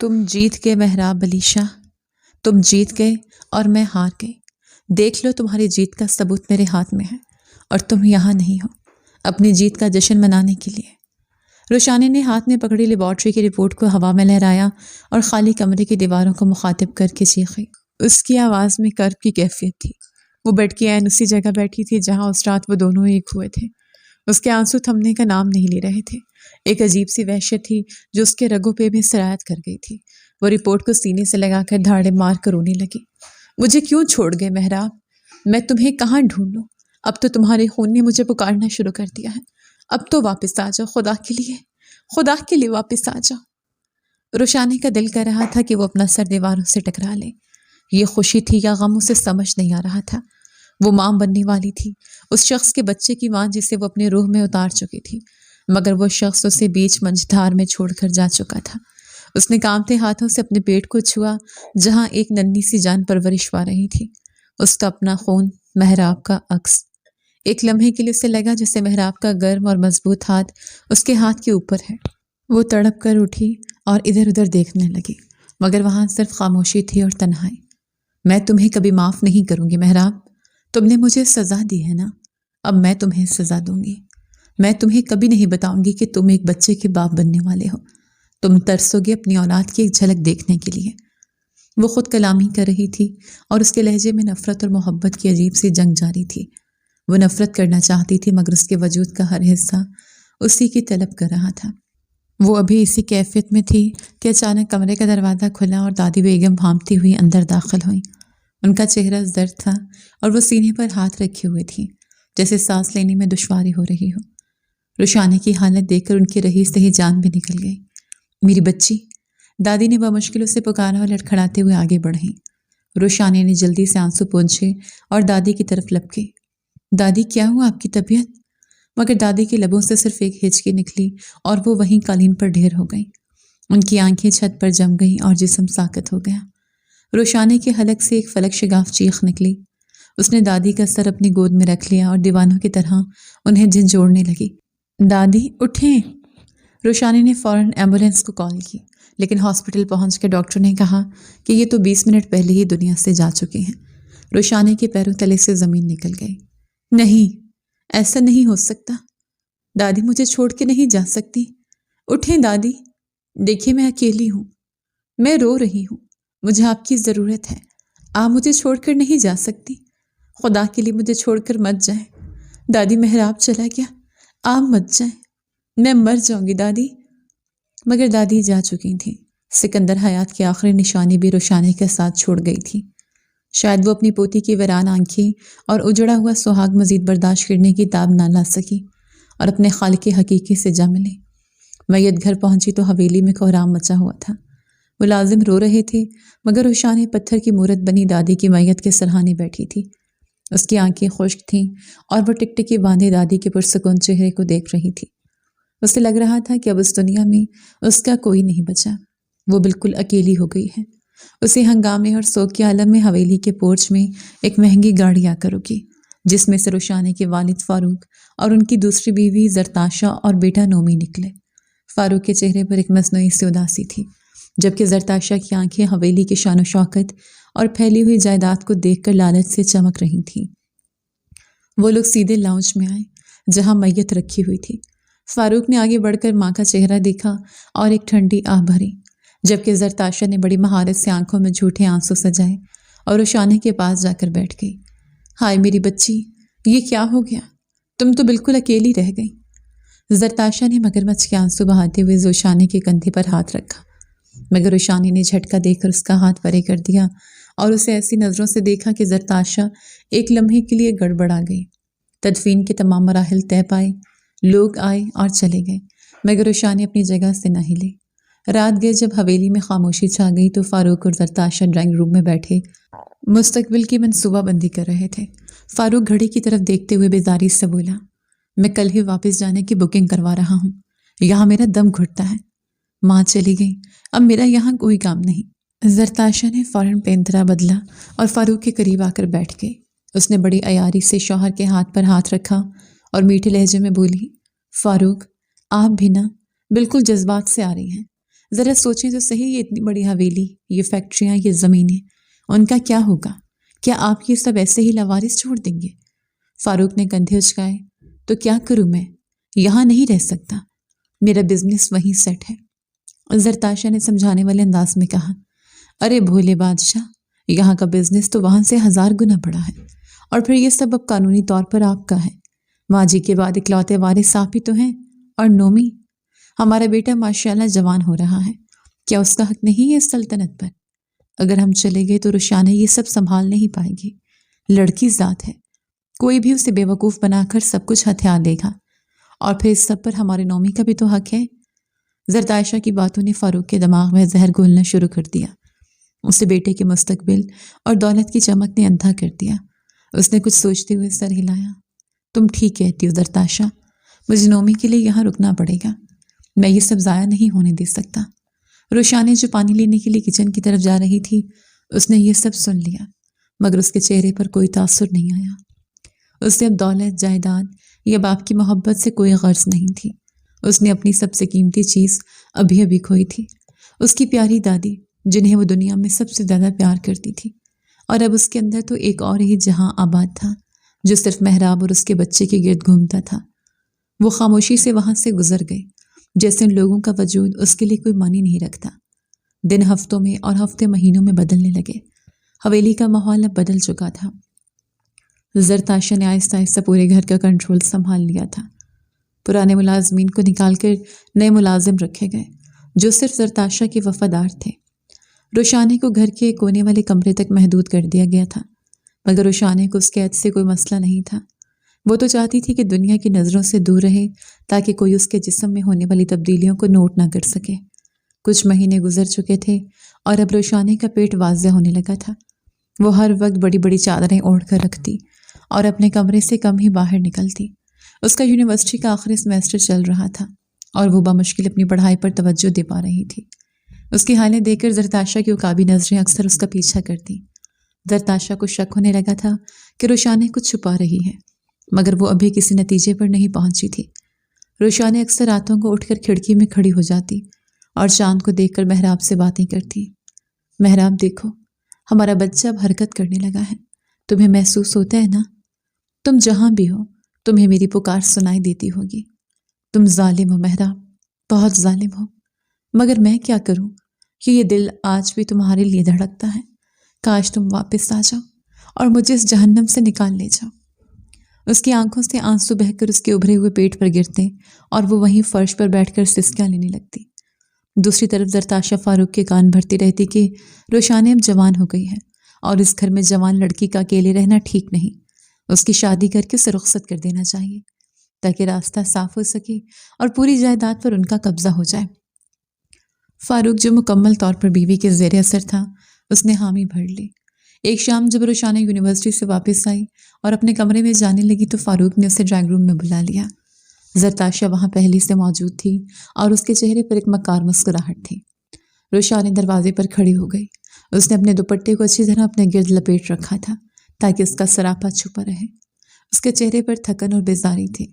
تم جیت گئے محراب علی شاہ، تم جیت گئے اور میں ہار گئی۔ دیکھ لو تمہاری جیت کا ثبوت میرے ہاتھ میں ہے اور تم یہاں نہیں ہو اپنی جیت کا جشن منانے کے لیے۔ روشانی نے ہاتھ میں پکڑی لیبارٹری کی رپورٹ کو ہوا میں لہرایا اور خالی کمرے کی دیواروں کو مخاطب کر کے چیخی۔ اس کی آواز میں کرب کی کیفیت تھی۔ وہ بیڈ کی عین اسی جگہ بیٹھی تھی جہاں اس رات وہ دونوں ایک ہوئے تھے۔ اس کے آنسو تھمنے کا نام نہیں لے رہے تھے۔ ایک عجیب سی وحشت تھی جو اس کے رگوں پہ بھی سرایت کر گئی تھی۔ وہ رپورٹ کو سینے سے لگا کر دھاڑے مار کر رونے لگی۔ مجھے کیوں چھوڑ گئے محراب؟ میں تمہیں کہاں ڈھونڈوں؟ اب تو تمہارے خون نے مجھے پکارنا شروع کر دیا ہے۔ اب تو واپس آ جاؤ، خدا کے لیے واپس آ جاؤ۔ روشانی کا دل کر رہا تھا کہ وہ اپنا سر دیواروں سے ٹکرا لے۔ یہ خوشی تھی یا غم اسے سمجھ نہیں آ رہا تھا۔ وہ ماں بننے والی تھی، اس شخص کے بچے کی ماں جسے وہ اپنے روح میں اتار چکی تھی، مگر وہ شخص اسے بیچ منجھدار میں چھوڑ کر جا چکا تھا۔ اس نے کانپتے ہاتھوں سے اپنے پیٹ کو چھوا جہاں ایک ننھی سی جان پرورش پا رہی تھی۔ اس کا اپنا خون، محراب کا عکس۔ ایک لمحے کے لیے اسے لگا جیسے محراب کا گرم اور مضبوط ہاتھ اس کے ہاتھ کے اوپر ہے۔ وہ تڑپ کر اٹھی اور ادھر ادھر دیکھنے لگی، مگر وہاں صرف خاموشی تھی اور تنہائی۔ میں تمہیں کبھی معاف نہیں کروں گی محراب، تم نے مجھے سزا دی ہے نا، اب میں تمہیں سزا دوں گی۔ میں تمہیں کبھی نہیں بتاؤں گی کہ تم ایک بچے کے باپ بننے والے ہو۔ تم ترسو گے اپنی اولاد کی ایک جھلک دیکھنے کے لیے۔ وہ خود کلامی کر رہی تھی اور اس کے لہجے میں نفرت اور محبت کی عجیب سی جنگ جاری تھی۔ وہ نفرت کرنا چاہتی تھی مگر اس کے وجود کا ہر حصہ اسی کی طلب کر رہا تھا۔ وہ ابھی اسی کیفیت میں تھی کہ اچانک کمرے کا دروازہ کھلا اور دادی بیگم بھانپتی ہوئی اندر داخل ہوئیں۔ ان کا چہرہ زرد تھا اور وہ سینے پر ہاتھ رکھے ہوئے تھی جیسے سانس لینے میں دشواری ہو رہی ہو۔ روشانی کی حالت دیکھ کر ان کی رہی سے ہی جان بھی نکل گئی۔ میری بچی، دادی نے بمشکل اسے پکارا اور لڑکھڑاتے ہوئے آگے بڑھیں۔ روشانی نے جلدی سے آنسو پونچھے اور دادی کی طرف لپکی۔ دادی کیا ہوا آپ کی طبیعت؟ مگر دادی کے لبوں سے صرف ایک ہچکی نکلی اور وہ وہیں قالین پر ڈھیر ہو گئی۔ ان کی آنکھیں چھت پر جم گئیں اور جسم ساکت ہو گیا۔ روشانی کے حلق سے ایک فلک شگاف چیخ نکلی۔ اس نے دادی کا سر اپنی گود میں رکھ لیا اور دیوانوں کی طرح انہیں جھنجھوڑنے لگی۔ دادی اٹھیں۔ روشانی نے فوراً ایمبولینس کو کال کی، لیکن ہاسپٹل پہنچ کے ڈاکٹر نے کہا کہ یہ تو 20 منٹ پہلے ہی دنیا سے جا چکے ہیں۔ روشانی کے پیروں تلے سے زمین نکل گئی۔ نہیں، ایسا نہیں ہو سکتا۔ دادی مجھے چھوڑ کے نہیں جا سکتی۔ اٹھیں دادی، دیکھیے میں اکیلی ہوں، میں رو رہی ہوں، مجھے آپ کی ضرورت ہے، آپ مجھے چھوڑ کر نہیں جا سکتی۔ خدا کے لیے مجھے چھوڑ کر مت جائیں۔ دادی محراب چلا گیا، آپ مت جائیں، میں مر جاؤں گی دادی۔ مگر دادی جا چکی تھیں۔ سکندر حیات کی آخری نشانی بھی روشانی کے ساتھ چھوڑ گئی تھی۔ شاید وہ اپنی پوتی کی ویران آنکھیں اور اجڑا ہوا سہاگ مزید برداشت کرنے کی تاب نہ لا سکی اور اپنے خالق حقیقی سے جا ملی۔ میت گھر پہنچی تو حویلی میں کوہرام مچا ہوا تھا۔ ملازم رو رہے تھے مگر روشانی پتھر کی مورت بنی دادی کی میت کے سرہانے بیٹھی تھی۔ اس کی آنکھیں خشک تھیں اور وہ ٹکٹکی باندھے دادی کے پرسکون چہرے کو دیکھ رہی تھی۔ اسے لگ رہا تھا کہ اب اس دنیا میں اس کا کوئی نہیں بچا، وہ بالکل اکیلی ہو گئی ہے۔ اسی ہنگامے اور سوگ کے عالم میں حویلی کے پورچ میں ایک مہنگی گاڑی آ کر رکی، جس میں سے روشانی کے والد فاروق اور ان کی دوسری بیوی زرتاشا اور بیٹا نومی نکلے۔ فاروق کے چہرے پر ایک مصنوعی سی اداسی تھی، جبکہ زرتاشا کی آنکھیں حویلی کی شان و شوکت اور پھیلی ہوئی جائیداد کو دیکھ کر لالچ سے چمک رہی تھیں۔ وہ لوگ سیدھے لاؤنج میں آئے جہاں میت رکھی ہوئی تھی۔ فاروق نے آگے بڑھ کر ماں کا چہرہ دیکھا اور ایک ٹھنڈی آہ بھری، جبکہ زرتاشا نے بڑی مہارت سے آنکھوں میں جھوٹے آنسو سجائے اور روشانی کے پاس جا کر بیٹھ گئی۔ ہائے میری بچی، یہ کیا ہو گیا؟ تم تو بالکل اکیلی رہ گئی۔ زرتاشا نے مگرمچھ کے آنسو بہاتے ہوئے روشانی کے کندھے پر ہاتھ رکھا، مگر روشانی نے جھٹکا دے کر اس کا ہاتھ پرے کر دیا اور اسے ایسی نظروں سے دیکھا کہ زرتاشا ایک لمحے کے لیے گڑبڑا گئی۔ تدفین کے تمام مراحل طے پائے، لوگ آئے اور چلے گئے، مگر روشانی اپنی جگہ سے نہ ہلی۔ رات گئے جب حویلی میں خاموشی چھا گئی تو فاروق اور زرتاشا ڈرائنگ روم میں بیٹھے مستقبل کی منصوبہ بندی کر رہے تھے۔ فاروق گھڑی کی طرف دیکھتے ہوئے بیزاری سے بولا، میں کل ہی واپس جانے کی بکنگ کروا رہا ہوں، یہاں میرا دم گھٹتا ہے۔ ماں چلی گئی، اب میرا یہاں کوئی کام نہیں۔ زرتاشا نے فوراً پینترا بدلا اور فاروق کے قریب آ کر بیٹھ گئی۔ اس نے بڑی عیاری سے شوہر کے ہاتھ پر ہاتھ رکھا اور میٹھے لہجے میں بولی، فاروق آپ بھی نا بالکل جذبات سے آ رہی ہیں، ذرا سوچیں تو صحیح، یہ اتنی بڑی حویلی، یہ فیکٹریاں، یہ زمینیں، ان کا کیا ہوگا؟ کیا آپ یہ سب ایسے ہی لاوارث چھوڑ دیں گے؟ فاروق نے کندھے اچکائے۔ تو کیا کروں میں؟ یہاں نہیں رہ سکتا، میرا بزنس وہیں سیٹ ہے، زرتاشا نے سمجھانے والے انداز میں کہا۔ ارے بھولے بادشاہ، یہاں کا بزنس تو وہاں سے 1000 گنا بڑا ہے، اور پھر یہ سب اب قانونی طور پر آپ کا ہے۔ ماجی کے بعد اکلوتے وارث آپ ہی تو ہیں، اور نومی، ہمارا بیٹا ماشاءاللہ جوان ہو رہا ہے، کیا اس کا حق نہیں ہے اس سلطنت پر؟ اگر ہم چلے گئے تو رشانہ یہ سب سنبھال نہیں پائے گی، لڑکی ذات ہے، کوئی بھی اسے بیوقوف بنا کر سب کچھ ہتھیار لے گا، اور پھر اس سب پر ہمارے نومی کا بھی تو حق ہے۔ زرتاشا کی باتوں نے فاروق کے دماغ میں زہر گھولنا شروع کر دیا۔ اسے بیٹے کے مستقبل اور دولت کی چمک نے اندھا کر دیا۔ اس نے کچھ سوچتے ہوئے سر ہلایا۔ تم ٹھیک کہتی ہو زرتاشا، مجھے نومی کے لیے یہاں رکنا پڑے گا، میں یہ سب ضائع نہیں ہونے دے سکتا۔ روشانے جو پانی لینے کے لیے کچن کی طرف جا رہی تھی، اس نے یہ سب سن لیا، مگر اس کے چہرے پر کوئی تاثر نہیں آیا۔ اس سے اب دولت، جائیداد یا باپ کی محبت سے کوئی غرض نہیں تھی۔ اس نے اپنی سب سے قیمتی چیز ابھی ابھی کھوئی تھی، اس کی پیاری دادی، جنہیں وہ دنیا میں سب سے زیادہ پیار کرتی تھی، اور اب اس کے اندر تو ایک اور ہی جہاں آباد تھا، جو صرف محراب اور اس کے بچے کے گرد گھومتا تھا۔ وہ خاموشی سے وہاں سے گزر گئے، جیسے ان لوگوں کا وجود اس کے لیے کوئی معنی نہیں رکھتا۔ دن ہفتوں میں اور ہفتے مہینوں میں بدلنے لگے۔ حویلی کا ماحول اب بدل چکا تھا۔ زرتاشا نے آہستہ آہستہ پورے گھر کا کنٹرول سنبھال لیا تھا۔ پرانے ملازمین کو نکال کر نئے ملازم رکھے گئے، جو صرف زرتاشا کے وفادار تھے۔ روشانے کو گھر کے کونے والے کمرے تک محدود کر دیا گیا تھا، مگر روشانے کو اس قید سے کوئی مسئلہ نہیں تھا۔ وہ تو چاہتی تھی کہ دنیا کی نظروں سے دور رہے، تاکہ کوئی اس کے جسم میں ہونے والی تبدیلیوں کو نوٹ نہ کر سکے۔ کچھ مہینے گزر چکے تھے، اور اب روشانے کا پیٹ واضح ہونے لگا تھا۔ وہ ہر وقت بڑی بڑی چادریں اوڑھ کر رکھتی، اور اپنے کمرے سے کم ہی باہر نکلتی۔ اس کا یونیورسٹی کا آخری سیمسٹر چل رہا تھا، اور وہ بمشکل اپنی پڑھائی پر توجہ دے پا رہی تھی۔ اس کی حالیں دیکھ کر زرتاشا کی عقابی نظریں اکثر اس کا پیچھا کرتی۔ زرتاشا کو شک ہونے لگا تھا کہ روشانے کچھ چھپا رہی ہے، مگر وہ ابھی کسی نتیجے پر نہیں پہنچی تھی۔ روشانے اکثر راتوں کو اٹھ کر کھڑکی میں کھڑی ہو جاتی اور چاند کو دیکھ کر محراب سے باتیں کرتی۔ محراب دیکھو، ہمارا بچہ اب حرکت کرنے لگا ہے، تمہیں محسوس ہوتا ہے نا؟ تم جہاں بھی ہو، تمہیں میری پکار سنائی دیتی ہوگی۔ تم ظالم ہو محراب، بہت ظالم ہو، مگر میں کیا کروں کہ یہ دل آج بھی تمہارے لیے دھڑکتا ہے۔ کاش تم واپس آ جاؤ اور مجھے اس جہنم سے نکال لے جاؤ۔ اس کی آنکھوں سے آنسو بہہ کر اس کے ابھرے ہوئے پیٹ پر گرتے، اور وہ وہیں فرش پر بیٹھ کر سسکیاں لینے لگتی۔ دوسری طرف زرتاشا فاروق کے کان بھرتی رہتی کہ روشانے اب جوان ہو گئی ہے، اور اس گھر میں جوان لڑکی کا اکیلے رہنا ٹھیک نہیں۔ اس کی شادی کر کے اسے رخصت کر دینا چاہیے، تاکہ راستہ صاف ہو سکے اور پوری جائیداد پر ان کا قبضہ ہو جائے۔ فاروق جو مکمل طور پر بیوی کے زیر اثر تھا، اس نے حامی بھر لی۔ ایک شام جب روشانہ یونیورسٹی سے واپس آئی اور اپنے کمرے میں جانے لگی تو فاروق نے اسے ڈرائنگ روم میں بلا لیا۔ زرتاشا وہاں پہلے سے موجود تھی، اور اس کے چہرے پر ایک مکار مسکراہٹ تھی۔ روشانہ دروازے پر کھڑی ہو گئی۔ اس نے اپنے دوپٹے کو اچھی طرح اپنے گرد لپیٹ رکھا تھا، تاکہ اس کا سراپا چھپا رہے۔ اس کے چہرے پر تھکن اور بیزاری تھی۔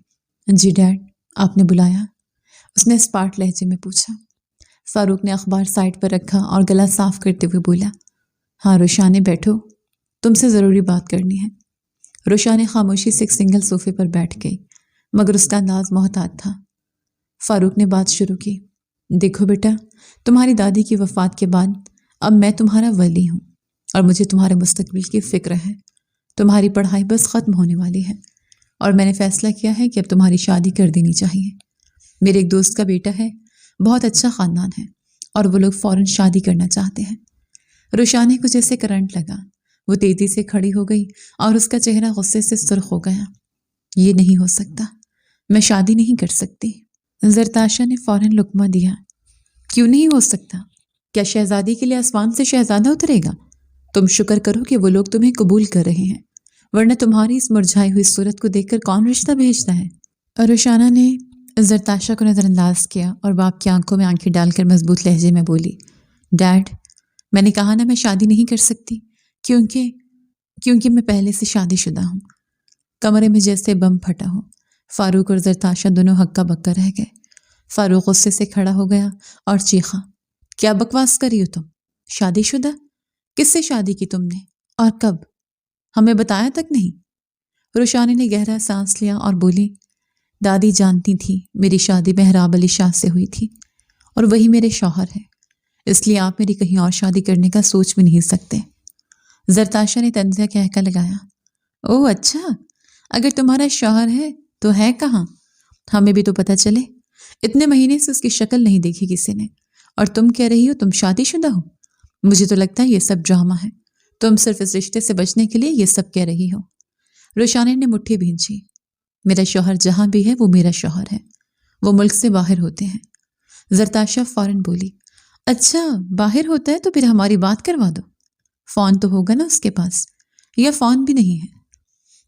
جی ڈیڈ، آپ نے بلایا؟ اس نے اسپاٹ لہجے میں پوچھا۔ فاروق نے اخبار سائڈ پر رکھا اور گلا صاف کرتے ہوئے بولا، ہاں روشانے بیٹھو، تم سے ضروری بات کرنی ہے۔ روشانے خاموشی سے ایک سنگل صوفے پر بیٹھ گئی، مگر اس کا انداز محتاط تھا۔ فاروق نے بات شروع کی، دیکھو بیٹا، تمہاری دادی کی وفات کے بعد اب میں تمہارا ولی ہوں، اور مجھے تمہارے مستقبل کی فکر ہے۔ تمہاری پڑھائی بس ختم ہونے والی ہے، اور میں نے فیصلہ کیا ہے کہ اب تمہاری شادی کر دینی چاہیے۔ میرے ایک دوست کا بیٹا ہے، بہت اچھا خاندان ہے، اور وہ لوگ فوراً شادی کرنا چاہتے ہیں۔ روشانے کو جیسے کرنٹ لگا، وہ تیزی سے کھڑی ہو گئی اور اس کا چہرہ غصے سے سرخ ہو گیا۔ یہ نہیں ہو سکتا، میں شادی نہیں کر سکتی۔ زرتاشا نے فوراً لقمہ دیا۔ کیوں نہیں ہو سکتا؟ کیا شہزادی کے لیے آسمان سے شہزادہ اترے گا؟ تم شکر کرو کہ وہ لوگ تمہیں قبول کر رہے ہیں، ورنہ تمہاری اس مرجھائی ہوئی صورت کو دیکھ کر کون رشتہ بھیجتا ہے؟ اور روشانہ نے زرتاشا کو نظر انداز کیا اور باپ کی آنکھوں میں آنکھیں ڈال کر مضبوط لہجے میں بولی، ڈیڈ، میں نے کہا نا میں شادی نہیں کر سکتی، کیونکہ میں پہلے سے شادی شدہ ہوں۔ کمرے میں جیسے بم پھٹا ہو۔ فاروق اور زرتاشا دونوں ہکا بکا رہ گئے۔ فاروق غصے سے کھڑا ہو گیا اور چیخا، کیا بکواس کر رہی ہو تم؟ شادی شدہ؟ کس سے شادی کی تم نے؟ اور کب؟ ہمیں بتایا تک نہیں؟ روشانی نے گہرا سانس لیا اور بولی، دادی جانتی تھی میری شادی مہراب علی شاہ سے ہوئی تھی اور وہی میرے شوہر ہیں، اس لیے آپ میری کہیں اور شادی کرنے کا سوچ بھی نہیں سکتے۔ زرتاشا نے طنزیہ کہہ کر لگایا، اوہ اچھا، اگر تمہارا شوہر ہے تو ہے کہاں؟ ہمیں بھی تو پتہ چلے، اتنے مہینے سے اس کی شکل نہیں دیکھی کسی نے، اور تم کہہ رہی ہو تم شادی شدہ ہو؟ مجھے تو لگتا ہے یہ سب ڈرامہ ہے، تم صرف اس رشتے سے بچنے کے لیے یہ سب کہہ رہی ہو۔ روشانی نے مٹھی بھینچی، میرا شوہر جہاں بھی ہے وہ میرا شوہر ہے، وہ ملک سے باہر ہوتے ہیں۔ زرتاشا فوراً بولی، اچھا باہر ہوتا ہے تو پھر ہماری بات کروا دو، فون تو ہوگا نا اس کے پاس، یا فون بھی نہیں ہے؟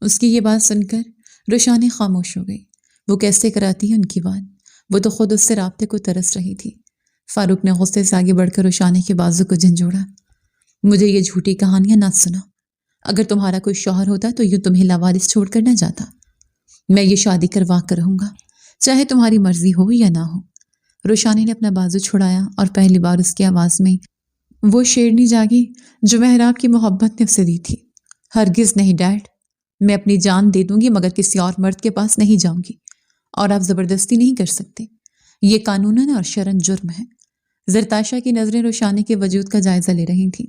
اس کی یہ بات سن کر روشانی خاموش ہو گئی۔ وہ کیسے کراتی ہے ان کی بات، وہ تو خود اس سے رابطے کو ترس رہی تھی۔ فاروق نے غصے سے آگے بڑھ کر روشانی کے بازو کو جھنجھوڑا، مجھے یہ جھوٹی کہانیاں نہ سنا، اگر تمہارا کوئی شوہر ہوتا تو یوں تمہیں لاوارث چھوڑ کر نہ جاتا، میں یہ شادی کروا کر رہوں گا، چاہے تمہاری مرضی ہو یا نہ ہو۔ روشانی نے اپنا بازو چھڑایا اور پہلی بار اس کی آواز میں وہ شیرنی جاگی جو مہراب کی محبت نے اسے دی تھی۔ ہرگز نہیں ڈیڈ، میں اپنی جان دے دوں گی مگر کسی اور مرد کے پاس نہیں جاؤں گی، اور آپ زبردستی نہیں کر سکتے، یہ قانوناً اور شرعاً جرم ہے۔ زرتاشا کی نظریں روشانی کے وجود کا جائزہ لے رہی تھیں۔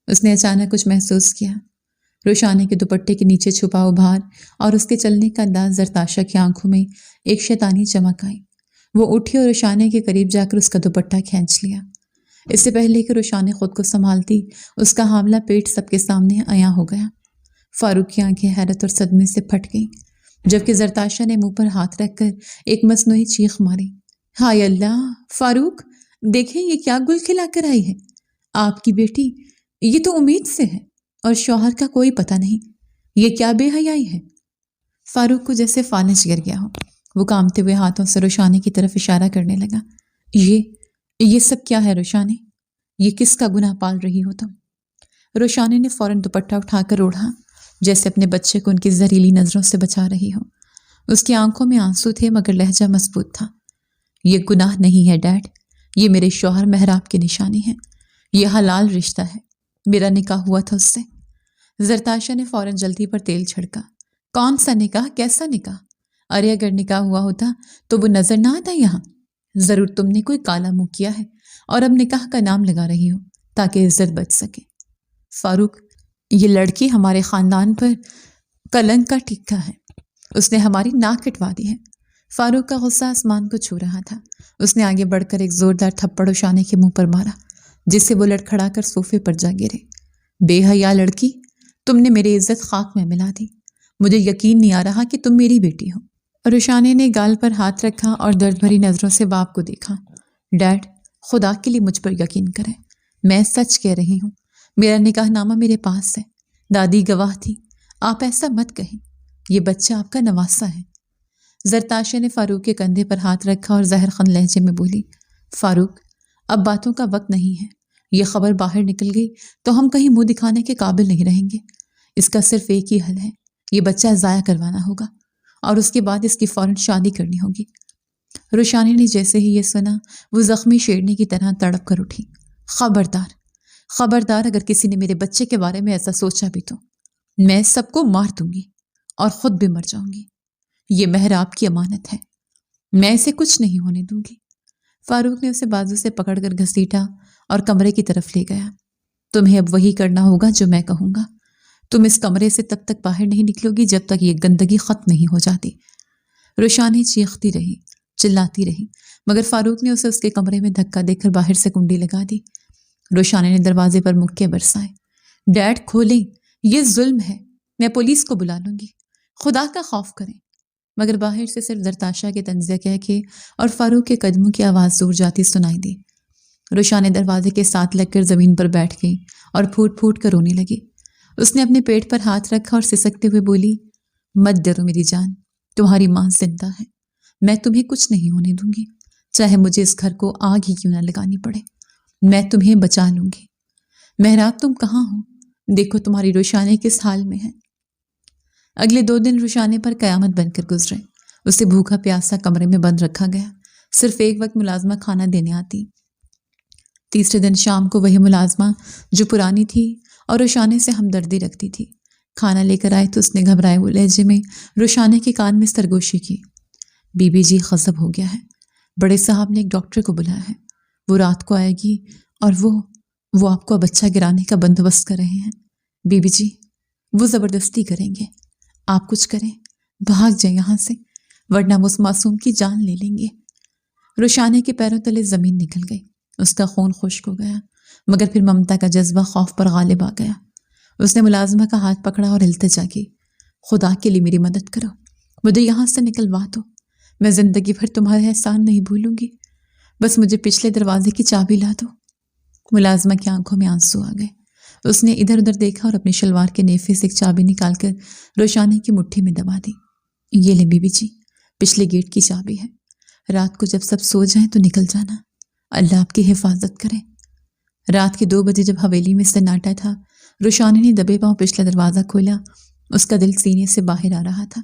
اس نے اچانک کچھ محسوس کیا، روشانی کے دوپٹے کے نیچے چھپا ابھار اور اس کے چلنے کا انداز زرتاشا کی آنکھوں میں ایک شیطانی چمک آئی۔ وہ اٹھی اور روشانی کے قریب جا کر اس کا دوپٹہ کھینچ لیا۔ اس سے پہلے کہ روشانی خود کو سنبھالتی، اس کا حاملہ پیٹ سب کے سامنے عیاں ہو گیا۔ فاروق کی آنکھیں حیرت اور صدمے سے پھٹ گئیں، جبکہ زرتاشا نے منہ پر ہاتھ رکھ کر ایک مصنوعی چیخ ماری، ہائے اللہ، فاروق دیکھیں یہ کیا گل کھلا کر آئی ہے، آپ کی بیٹی، یہ تو امید سے ہے اور شوہر کا کوئی پتہ نہیں، یہ کیا بے حیائی ہے۔ فاروق کو جیسے فالج گر گیا ہو، وہ کامتے ہوئے ہاتھوں سے روشانی کی طرف اشارہ کرنے لگا، یہ سب کیا ہے روشانی؟ یہ کس کا گناہ پال رہی ہو تم؟ روشانی نے فوراً دوپٹہ اٹھا کر اوڑھا، جیسے اپنے بچے کو ان کی زہریلی نظروں سے بچا رہی ہو۔ اس کی آنکھوں میں آنسو تھے مگر لہجہ مضبوط تھا۔ یہ گناہ نہیں ہے ڈیڈ، یہ میرے شوہر مہراب کی نشانی ہے، یہ حلال رشتہ ہے، میرا نکاح ہوا تھا اس سے۔ زرتاشا نے فوراً جلدی پر تیل چھڑکا، کون سا نکاح، کیسا نکاح؟ ارے اگر نکاح ہوا ہوتا تو وہ نظر نہ آتا یہاں؟ ضرور تم نے کوئی کالا منہ کیا ہے اور اب نکاح کا نام لگا رہی ہو تاکہ عزت بچ سکے۔ فاروق، یہ لڑکی ہمارے خاندان پر کلنک کا ٹکا ہے، اس نے ہماری ناک کٹوا دی ہے۔ فاروق کا غصہ آسمان کو چھو رہا تھا۔ اس نے آگے بڑھ کر ایک زوردار تھپڑ روشانی کے منہ پر مارا، جس سے وہ لڑکھڑا کر صوفے پر جا گرے۔ بے حیا لڑکی، تم نے میری عزت خاک میں ملا دی، مجھے یقین نہیں آ رہا کہ تم میری بیٹی ہو۔ روشانی نے گال پر ہاتھ رکھا اور درد بھری نظروں سے باپ کو دیکھا۔ ڈیڈ، خدا کے لیے مجھ پر یقین کریں، میں سچ کہہ رہی ہوں، میرا نکاح نامہ میرے پاس ہے، دادی گواہ تھی، آپ ایسا مت کہیں، یہ بچہ آپ کا نواسہ ہے۔ زرتاشا نے فاروق کے کندھے پر ہاتھ رکھا اور زہر خن لہجے میں بولی، فاروق، اب باتوں کا وقت نہیں ہے، یہ خبر باہر نکل گئی تو ہم کہیں منہ دکھانے کے قابل نہیں رہیں گے۔ اس کا صرف ایک ہی حل ہے، یہ بچہ ضائع کروانا ہوگا اور اس کے بعد اس کی فوراً شادی کرنی ہوگی۔ روشانی نے جیسے ہی یہ سنا، وہ زخمی شیرنی کی طرح تڑپ کر اٹھی، خبردار، خبردار، اگر کسی نے میرے بچے کے بارے میں ایسا سوچا بھی تو میں سب کو مار دوں گی اور خود بھی مر جاؤں گی، یہ مہراب کی امانت ہے، میں اسے کچھ نہیں ہونے دوں گی۔ فاروق نے اسے بازو سے پکڑ کر گھسیٹا اور کمرے کی طرف لے گیا۔ تمہیں اب وہی کرنا ہوگا جو میں کہوں گا، تم اس کمرے سے تب تک باہر نہیں نکلو گی جب تک یہ گندگی ختم نہیں ہو جاتی۔ روشانی چیختی رہی، چلاتی رہی، مگر فاروق نے اسے اس کے کمرے میں دھکا دے کر باہر سے کنڈی لگا دی۔ روشانی نے دروازے پر مکے برسائے، ڈیڈ کھولیں، یہ ظلم ہے، میں پولیس کو بلا لوں گی، خدا کا خوف کریں۔ مگر باہر سے صرف زرتاشا کے طنزیہ کہہ کے اور فاروق کے قدموں کی آواز دور جاتی سنائی دی۔ روشانی دروازے کے ساتھ لگ کر زمین پر بیٹھ گئی اور پھوٹ پھوٹ کر رونے لگی۔ اس نے اپنے پیٹ پر ہاتھ رکھا اور سسکتے ہوئے بولی، مت ڈرو میری جان، تمہاری ماں زندہ ہے، میں تمہیں کچھ نہیں ہونے دوں گی، چاہے مجھے اس گھر کو آگ ہی کیوں نہ لگانی پڑے، میں تمہیں بچا لوں گی۔ مہراب تم کہاں ہو؟ دیکھو تمہاری روشانی کس حال میں ہے۔ اگلے 2 دن روشانی پر قیامت بن کر گزرے۔ اسے بھوکا پیاسا کمرے میں بند رکھا گیا، صرف ایک وقت ملازمہ کھانا دینے آتی، تیسرے دن شام کو وہی ملازمہ جو پرانی تھی اور روشانے سے ہمدردی رکھتی تھی کھانا لے کر آئی تو اس نے گھبرائے ہوئے لہجے میں روشانے کے کان میں سرگوشی کی۔ بی بی جی غضب ہو گیا ہے، بڑے صاحب نے ایک ڈاکٹر کو بلایا ہے، وہ رات کو آئے گی اور وہ آپ کو اب بچہ گرانے کا بندوبست کر رہے ہیں۔ بی بی جی وہ زبردستی کریں گے، آپ کچھ کریں، بھاگ جائیں یہاں سے ورنہ وہ اس معصوم کی جان لے لیں گے۔ روشانے کے پیروں تلے زمین نکل گئی، اس کا خون خشک ہو گیا، مگر پھر ممتا کا جذبہ خوف پر غالب آ گیا۔ اس نے ملازمہ کا ہاتھ پکڑا اور التجا کی، خدا کے لیے میری مدد کرو، مجھے یہاں سے نکلوا دو، میں زندگی بھر تمہارے احسان نہیں بھولوں گی، بس مجھے پچھلے دروازے کی چابی لا دو۔ ملازمہ کی آنکھوں میں آنسو آ گئے، اس نے ادھر ادھر دیکھا اور اپنی شلوار کے نیفے سے ایک چابی نکال کر روشانے کی مٹھی میں دبا دی۔ یہ لے بی بی جی، پچھلے گیٹ کی چابی ہے، رات کو جب سب سو جائیں تو نکل جانا، اللہ آپ کی حفاظت کرے۔ رات کے 2 بجے جب حویلی میں سناٹا تھا، روشانی نے دبے پاؤں پچھلا دروازہ کھولا، اس کا دل سینے سے باہر آ رہا تھا۔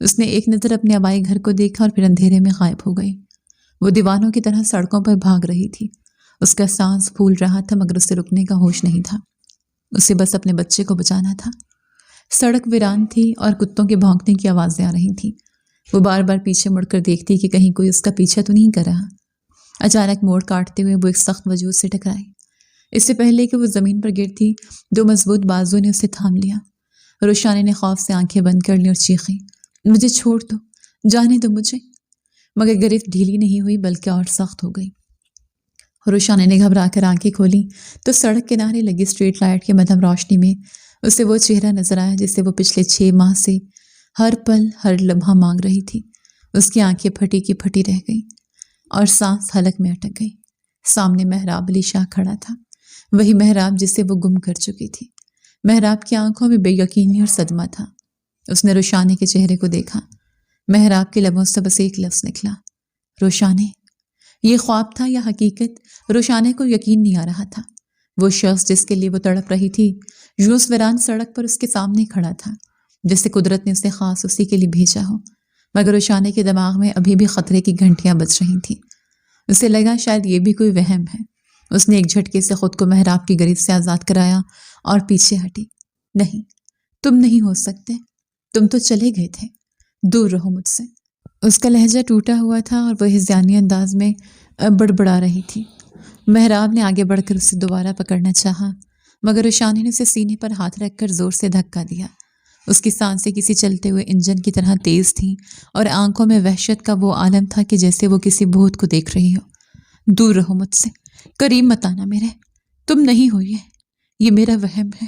اس نے ایک نظر اپنے آبائی گھر کو دیکھا اور پھر اندھیرے میں غائب ہو گئی۔ وہ دیوانوں کی طرح سڑکوں پر بھاگ رہی تھی، اس کا سانس پھول رہا تھا مگر اسے رکنے کا ہوش نہیں تھا، اسے بس اپنے بچے کو بچانا تھا۔ سڑک ویران تھی اور کتوں کے بھونکنے کی آوازیں آ رہی تھیں، وہ بار بار پیچھے مڑ کر دیکھتی کہ کہیں کوئی اس کا پیچھا تو نہیں کر رہا۔ اچانک موڑ کاٹتے ہوئے وہ ایک سخت وجود سے ٹکرائی، اس سے پہلے کہ وہ زمین پر گرتی 2 مضبوط بازو نے اسے تھام لیا۔ روشانی نے خوف سے آنکھیں بند کر لی اور چیخی، مجھے چھوڑ دو، جانے دو مجھے، مگر گرفت ڈھیلی نہیں ہوئی بلکہ اور سخت ہو گئی۔ روشانی نے گھبرا کر آنکھیں کھولی تو سڑک کنارے لگی اسٹریٹ لائٹ کے مدھم روشنی میں اسے وہ چہرہ نظر آیا جسے وہ پچھلے 6 ماہ سے ہر پل ہر لمحہ مانگ رہی تھی۔ اس کی آنکھیں پھٹی کی پھٹی رہ گئی اور سانس حلق میں اٹک گئی۔ سامنے مہراب علی شاہ کھڑا تھا، وہی مہراب جسے وہ گم کر چکی تھی۔ مہراب کی آنکھوں میں بے یقینی اور صدمہ تھا۔ اس نے روشانی کے چہرے کو دیکھا، مہراب کے لبوں سے بس ایک لفظ نکلا، روشانی۔ یہ خواب تھا یا حقیقت، روشانی کو یقین نہیں آ رہا تھا۔ وہ شخص جس کے لیے وہ تڑپ رہی تھی یوس ویران سڑک پر اس کے سامنے کھڑا تھا، جسے قدرت نے اسے خاص اسی کے لیے بھیجا ہو، مگر روشانی کے دماغ میں ابھی بھی خطرے کی گھنٹیاں بج رہی تھیں۔ اسے لگا شاید یہ بھی کوئی وہم ہے۔ اس نے ایک جھٹکے سے خود کو مہراب کی گرفت سے آزاد کرایا اور پیچھے ہٹی۔ نہیں، تم نہیں ہو سکتے، تم تو چلے گئے تھے، دور رہو مجھ سے۔ اس کا لہجہ ٹوٹا ہوا تھا اور وہ ہذیانی انداز میں بڑبڑا رہی تھی۔ مہراب نے آگے بڑھ کر اسے دوبارہ پکڑنا چاہا مگر روشانی نے اسے سینے پر ہاتھ رکھ کر زور سے دھکا دیا۔ اس کی سانسیں کسی چلتے ہوئے انجن کی طرح تیز تھیں اور آنکھوں میں وحشت کا وہ عالم تھا کہ جیسے وہ کسی بھوت کو دیکھ رہی ہو۔ دور رہو مجھ سے، قریب مت آنا میرے، تم نہیں ہو، یہ میرا وہم ہے۔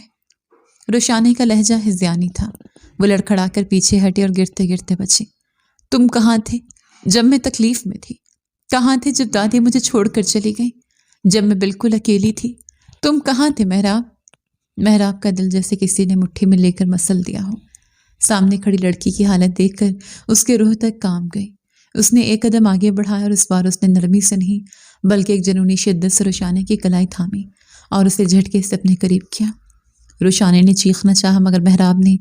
روشانی کا لہجہ ہذیانی تھا، وہ لڑکھڑا کر پیچھے ہٹی اور گرتے گرتے بچی۔ تم کہاں تھے جب میں تکلیف میں تھی؟ کہاں تھے جب دادی مجھے چھوڑ کر چلی گئی؟ جب میں بالکل اکیلی تھی تم کہاں تھے مہراب؟ مہراب کا دل جیسے کسی نے مٹھی میں لے کر مسل دیا ہو۔ سامنے کھڑی لڑکی کی حالت دیکھ کر اس کے روح تک کانپ گئی۔ اس نے ایک قدم آگے بڑھایا اور اس بار اس نے نرمی سے نہیں بلکہ ایک جنونی شدت سے روشانی کی کلائی تھامی اور اسے جھٹکے سے اپنے قریب کیا۔ روشانی نے چیخنا چاہا مگر مہراب نے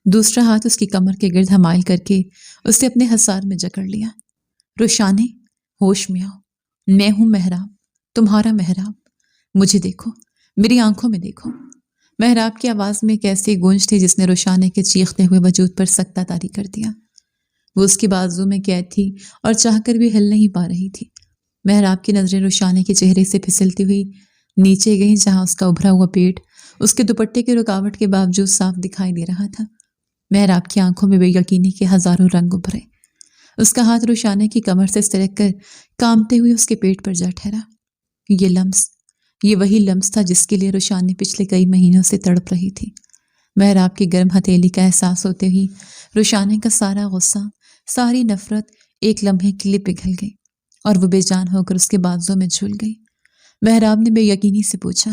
دوسرا ہاتھ اس کی کمر کے گرد حمائل کر کے اسے اپنے حصار میں جکڑ لیا۔ روشانی، ہوش میں آؤ، میں ہوں مہراب، تمہارا مہراب، مجھے دیکھو، میری آنکھوں میں دیکھو۔ مہراب کی آواز میں ایک ایسی گونج تھی جس نے روشانی کے چیختے ہوئے وجود پر سکتہ طاری کر دیا۔ وہ اس کی بازو میں قید تھی اور چاہ کر بھی ہل نہیں پا رہی تھی۔ مہراب کی نظریں روشانی کے چہرے سے پھسلتی ہوئی نیچے گئیں جہاں اس کا ابھرا ہوا پیٹ اس کے دوپٹے کی رکاوٹ کے باوجود صاف دکھائی دے رہا تھا۔ مہراب کی آنکھوں میں بے یقینی کے ہزاروں رنگ ابھرے۔ اس کا ہاتھ روشانی کی کمر سے سرک کر کامتے ہوئے اس کے پیٹ پر جا ٹھہرا۔ یہ وہی لمس تھا جس کے لیے روشانی پچھلے کئی مہینوں سے تڑپ رہی تھی۔ مہراب کی گرم ہتھیلی کا احساس ہوتے ہی روشانی کا سارا غصہ، ساری نفرت ایک لمحے کے لیے پگھل گئی اور وہ بے جان ہو کر اس کے بازوں میں جھول گئی۔ مہراب نے بے یقینی سے پوچھا،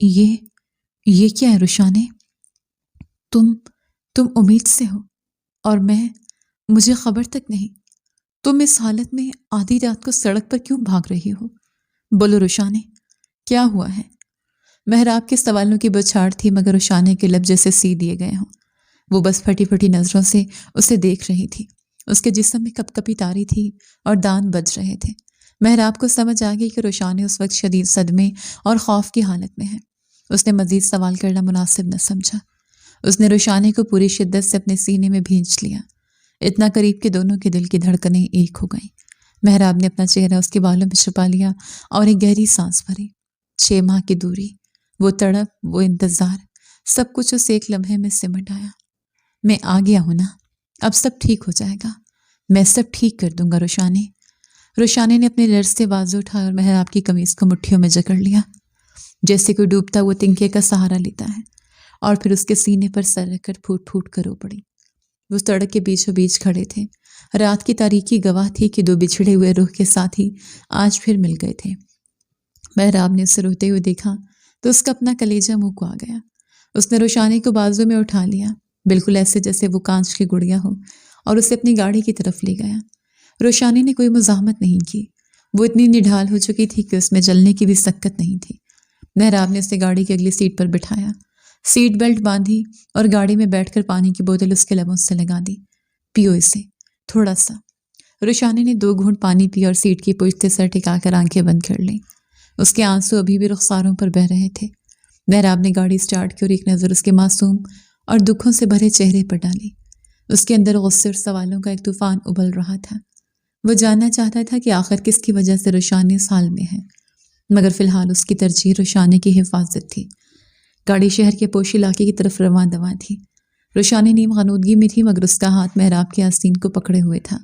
یہ کیا ہے روشانی؟ تم امید سے ہو اور مجھے خبر تک نہیں۔ تم اس حالت میں آدھی رات کو سڑک پر کیوں بھاگ رہی ہو؟ بولو روشانی، کیا ہوا ہے؟ مہراب کے سوالوں کی بوچھاڑ تھی مگر روشانی کے لب جیسے سی دیے گئے ہوں۔ وہ بس پھٹی پھٹی نظروں سے اسے دیکھ رہی تھی۔ اس کے جسم میں کپ کپی تاری تھی اور دان بج رہے تھے محراب کو سمجھ آ گئی کہ روشانی اس وقت شدید صدمے اور خوف کی حالت میں ہے۔ اس نے مزید سوال کرنا مناسب نہ سمجھا۔ اس نے روشانی کو پوری شدت سے اپنے سینے میں بھینچ لیا، اتنا قریب کہ دونوں کے دل کی دھڑکنیں ایک ہو گئیں۔ محراب نے اپنا چہرہ اس کے بالوں میں چھپا لیا اور ایک گہری سانس بھری۔ 6 ماہ کی دوری، وہ تڑپ، وہ انتظار، سب کچھ اس ایک لمحے میں سمٹ آیا۔ میں آ گیا ہوں نا، اب سب ٹھیک ہو جائے گا، میں سب ٹھیک کر دوں گا روشانی۔ روشانی نے اپنے لرزتے بازو اٹھائے اور محراب کی قمیض کو مٹھیوں میں جکڑ لیا، جیسے کوئی ڈوبتا وہ تنکے کا سہارا لیتا ہے، اور پھر اس کے سینے پر سر رکھ کر پھوٹ پھوٹ کر رو پڑی۔ وہ سڑک کے بیچوں بیچ کھڑے تھے۔ رات کی تاریکی گواہ تھی کہ 2 بچھڑے ہوئے روح کے ساتھی آج پھر مل گئے تھے۔ محراب نے اسے روتے ہوئے دیکھا تو اس کا اپنا کلیجہ منہ کو آ گیا۔ اس نے روشانی کو بازو میں اٹھا لیا، بالکل ایسے جیسے وہ کانچ کی گڑیا ہو، اور اسے اپنی گاڑی کی طرف لے گیا۔ روشانی نے کوئی مزاحمت نہیں کی، وہ اتنی نڈھال ہو چکی تھی کہ اس میں جلنے کی بھی سکت نہیں تھی۔ محراب نے اسے گاڑی کی اگلی سیٹ پر بٹھایا، سیٹ بیلٹ باندھی اور گاڑی میں بیٹھ کر پانی کی بوتل اس کے لبوں سے لگا دی۔ پیو اسے، تھوڑا سا۔ روشانی نے 2 گھونٹ پانی پیا اور سیٹ کی پشت سر ٹکا کر آنکھیں بند کر لیں۔ اس کے آنسو ابھی بھی رخساروں پر بہہ رہے تھے۔ محراب نے گاڑی سٹارٹ کی اور ایک نظر اس کے معصوم اور دکھوں سے بھرے چہرے پر ڈالی۔ اس کے اندر غصے اور سوالوں کا ایک طوفان ابل رہا تھا۔ وہ جاننا چاہتا تھا کہ آخر کس کی وجہ سے روشانی اس حال میں ہے، مگر فی الحال اس کی ترجیح روشانی کی حفاظت تھی۔ گاڑی شہر کے پوش علاقے کی طرف رواں دواں تھی۔ روشانی نیم غنودگی میں تھی، مگر اس کا ہاتھ محراب کے آستین کو پکڑے ہوئے تھا،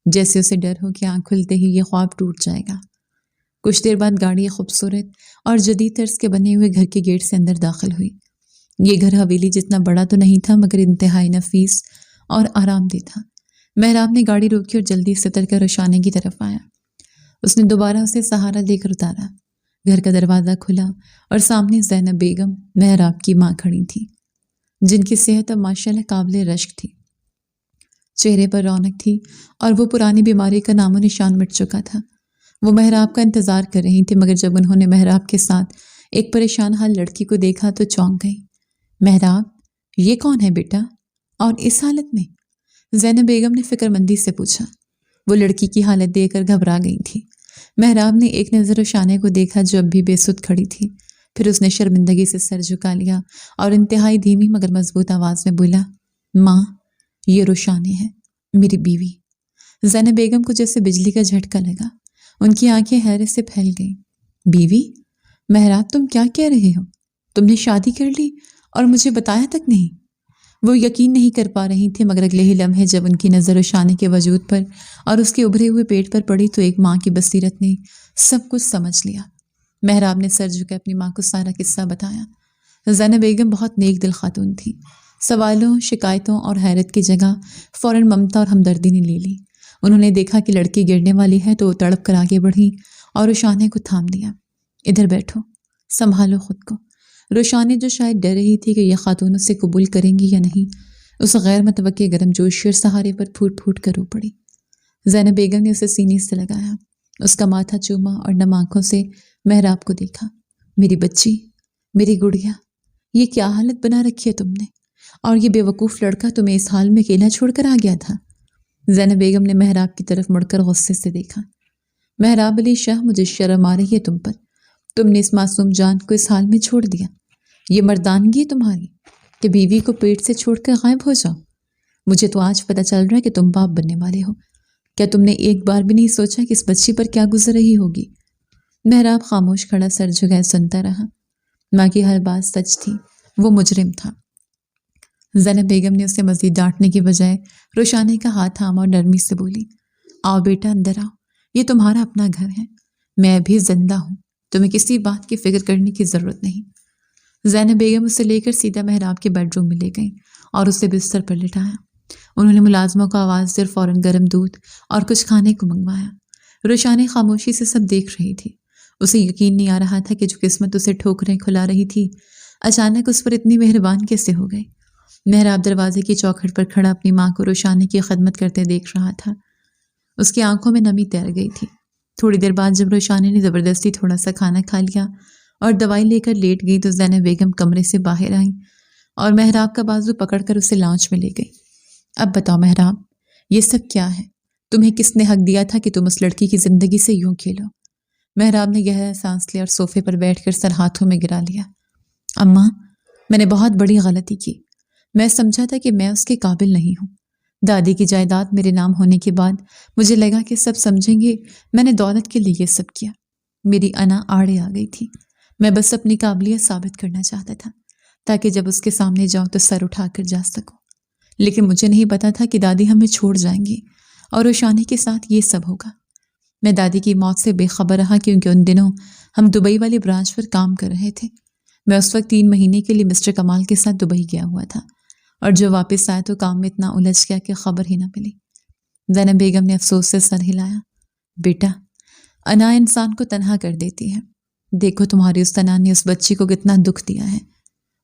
جیسے اسے ڈر ہو کہ آنکھ کھلتے ہی یہ خواب ٹوٹ جائے گا۔ کچھ دیر بعد گاڑی ایک خوبصورت اور جدید طرز کے بنے ہوئے گھر کے گیٹ سے اندر داخل ہوئی۔ یہ گھر حویلی جتنا بڑا تو نہیں تھا، مگر انتہائی نفیس اور آرام دہ تھا۔ محراب نے گاڑی روکی اور جلدی سے اتر کر روشانی کی طرف آیا۔ اس نے دوبارہ اسے سہارا دے کر اتارا۔ گھر کا دروازہ کھلا اور سامنے زینب بیگم، محراب کی ماں، کھڑی تھی، جن کی صحت اب ماشاءاللہ قابل رشک تھی۔ چہرے پر رونق تھی اور وہ پرانی بیماری کا نام و نشان مٹ چکا تھا۔ وہ محراب کا انتظار کر رہی تھی، مگر جب انہوں نے محراب کے ساتھ ایک پریشان حال لڑکی کو دیکھا تو چونک گئی۔ محراب، یہ کون ہے بیٹا، اور اس حالت میں؟ زینب بیگم نے فکر مندی سے پوچھا۔ وہ لڑکی کی حالت دیکھ کر گھبرا گئی تھی۔ محراب نے ایک نظر روشانی کو دیکھا جو اب بھی بے سود کھڑی تھی، پھر اس نے شرمندگی سے سر جھکا لیا اور انتہائی دھیمی مگر مضبوط آواز میں بولا، ماں، یہ روشانی ہے، میری بیوی۔ زینب بیگم کو جیسے بجلی کا جھٹکا لگا، ان کی آنکھیں حیرت سے پھیل گئیں۔ بیوی؟ محراب، تم کیا کہہ رہے ہو؟ تم نے شادی کر لی اور مجھے بتایا تک نہیں؟ وہ یقین نہیں کر پا رہی تھی، مگر اگلے ہی لمحے جب ان کی نظر روشانی کے وجود پر اور اس کے ابھرے ہوئے پیٹ پر پڑی تو ایک ماں کی بصیرت نے سب کچھ سمجھ لیا۔ محراب نے سر جھکے اپنی ماں کو سارا قصہ بتایا۔ زینب بیگم بہت نیک دل خاتون تھی۔ سوالوں، شکایتوں اور حیرت کی جگہ فوراً ممتا اور ہمدردی نے لے لی۔ انہوں نے دیکھا کہ لڑکی گرنے والی ہے تو وہ تڑپ کر آگے بڑھی اور روشانی کو تھام لیا۔ ادھر بیٹھو، سنبھالو خود کو۔ روشانی جو شاید ڈر رہی تھی کہ یہ خاتون اسے قبول کریں گی یا نہیں، اس غیر متوقع گرم جوشی اور سہارے پر پھوٹ پھوٹ کر رو پڑی۔ زینب بیگم نے اسے سینے سے لگایا، اس کا ماتھا چوما اور نم آنکھوں سے محراب کو دیکھا۔ میری بچی، میری گڑیا، یہ کیا حالت بنا رکھی ہے تم نے، اور یہ بے وقوف لڑکا تمہیں اس حال میں اکیلا چھوڑ کر آ گیا تھا؟ زینب بیگم نے محراب کی طرف مڑ کر غصے سے دیکھا۔ محراب علی شاہ، مجھے شرم آ رہی ہے تم پر، تم نے اس معصوم جان کو اس حال میں چھوڑ دیا۔ یہ مردانگی ہے تمہاری کہ بیوی کو پیٹ سے چھوڑ کر غائب ہو جاؤ؟ مجھے تو آج پتہ چل رہا ہے کہ تم باپ بننے والے ہو۔ کیا تم نے ایک بار بھی نہیں سوچا کہ اس بچی پر کیا گزر رہی ہوگی؟ محراب خاموش کھڑا سر جھکائے سنتا رہا۔ ماں کی ہر بات سچ تھی، وہ مجرم تھا۔ زینب بیگم نے اسے مزید ڈانٹنے کی بجائے روشانی کا ہاتھ تھاما اور نرمی سے بولی، آؤ بیٹا، اندر آؤ، یہ تمہارا اپنا گھر ہے، میں بھی زندہ ہوں، تمہیں کسی بات کی فکر کرنے کی ضرورت نہیں۔ زینب بیگم اسے لے کر سیدھا محراب کے بیڈ روم میں لے گئیں اور اسے بستر پر لٹایا۔ انہوں نے ملازموں کو آواز دے اور فوراً گرم دودھ اور کچھ کھانے کو منگوایا۔ روشانی خاموشی سے سب دیکھ رہی تھی۔ اسے یقین نہیں آ رہا تھا کہ جو قسمت اسے ٹھوکریں کھلا رہی تھی، اچانک اس پر اتنی مہربان کیسے ہو گئی۔ محراب دروازے کی چوکھٹ پر کھڑا اپنی ماں کو روشانی کی خدمت کرتے دیکھ رہا تھا۔ اس کی آنکھوں میں نمی تیر گئی تھی۔ تھوڑی دیر بعد جب روشانی نے زبردستی تھوڑا سا کھانا کھا لیا اور دوائی لے کر لیٹ گئی تو زینب بیگم کمرے سے باہر آئیں اور محراب کا بازو پکڑ کر اسے لاؤنج میں لے گئی۔ اب بتاؤ محراب، یہ سب کیا ہے؟ تمہیں کس نے حق دیا تھا کہ تم اس لڑکی کی زندگی سے یوں کھیلو؟ محراب نے گہرا سانس لیا اور صوفے پر بیٹھ کر سر ہاتھوں میں گرا لیا۔ اماں، میں نے بہت بڑی غلطی کی۔ میں سمجھا تھا کہ میں اس کے قابل نہیں ہوں۔ دادی کی جائیداد میرے نام ہونے کے بعد مجھے لگا کہ سب سمجھیں گے میں نے دولت کے لیے یہ سب کیا۔ میری انا آڑے آ گئی تھی۔ میں بس اپنی قابلیت ثابت کرنا چاہتا تھا تاکہ جب اس کے سامنے جاؤں تو سر اٹھا کر جا سکوں۔ لیکن مجھے نہیں پتا تھا کہ دادی ہمیں چھوڑ جائیں گی اور روشانی کے ساتھ یہ سب ہوگا۔ میں دادی کی موت سے بے خبر رہا کیونکہ ان دنوں ہم دبئی والی برانچ پر کام کر رہے تھے۔ میں اس وقت 3 مہینے کے لیے مسٹر کمال کے ساتھ دبئی گیا ہوا تھا اور جو واپس آیا تو کام میں اتنا الجھ گیا کہ خبر ہی نہ ملی۔ زینب بیگم نے افسوس سے سر ہلایا۔ بیٹا، انا انسان کو تنہا کر دیتی ہے۔ دیکھو تمہاری اس انا نے اس بچی کو کتنا دکھ دیا ہے۔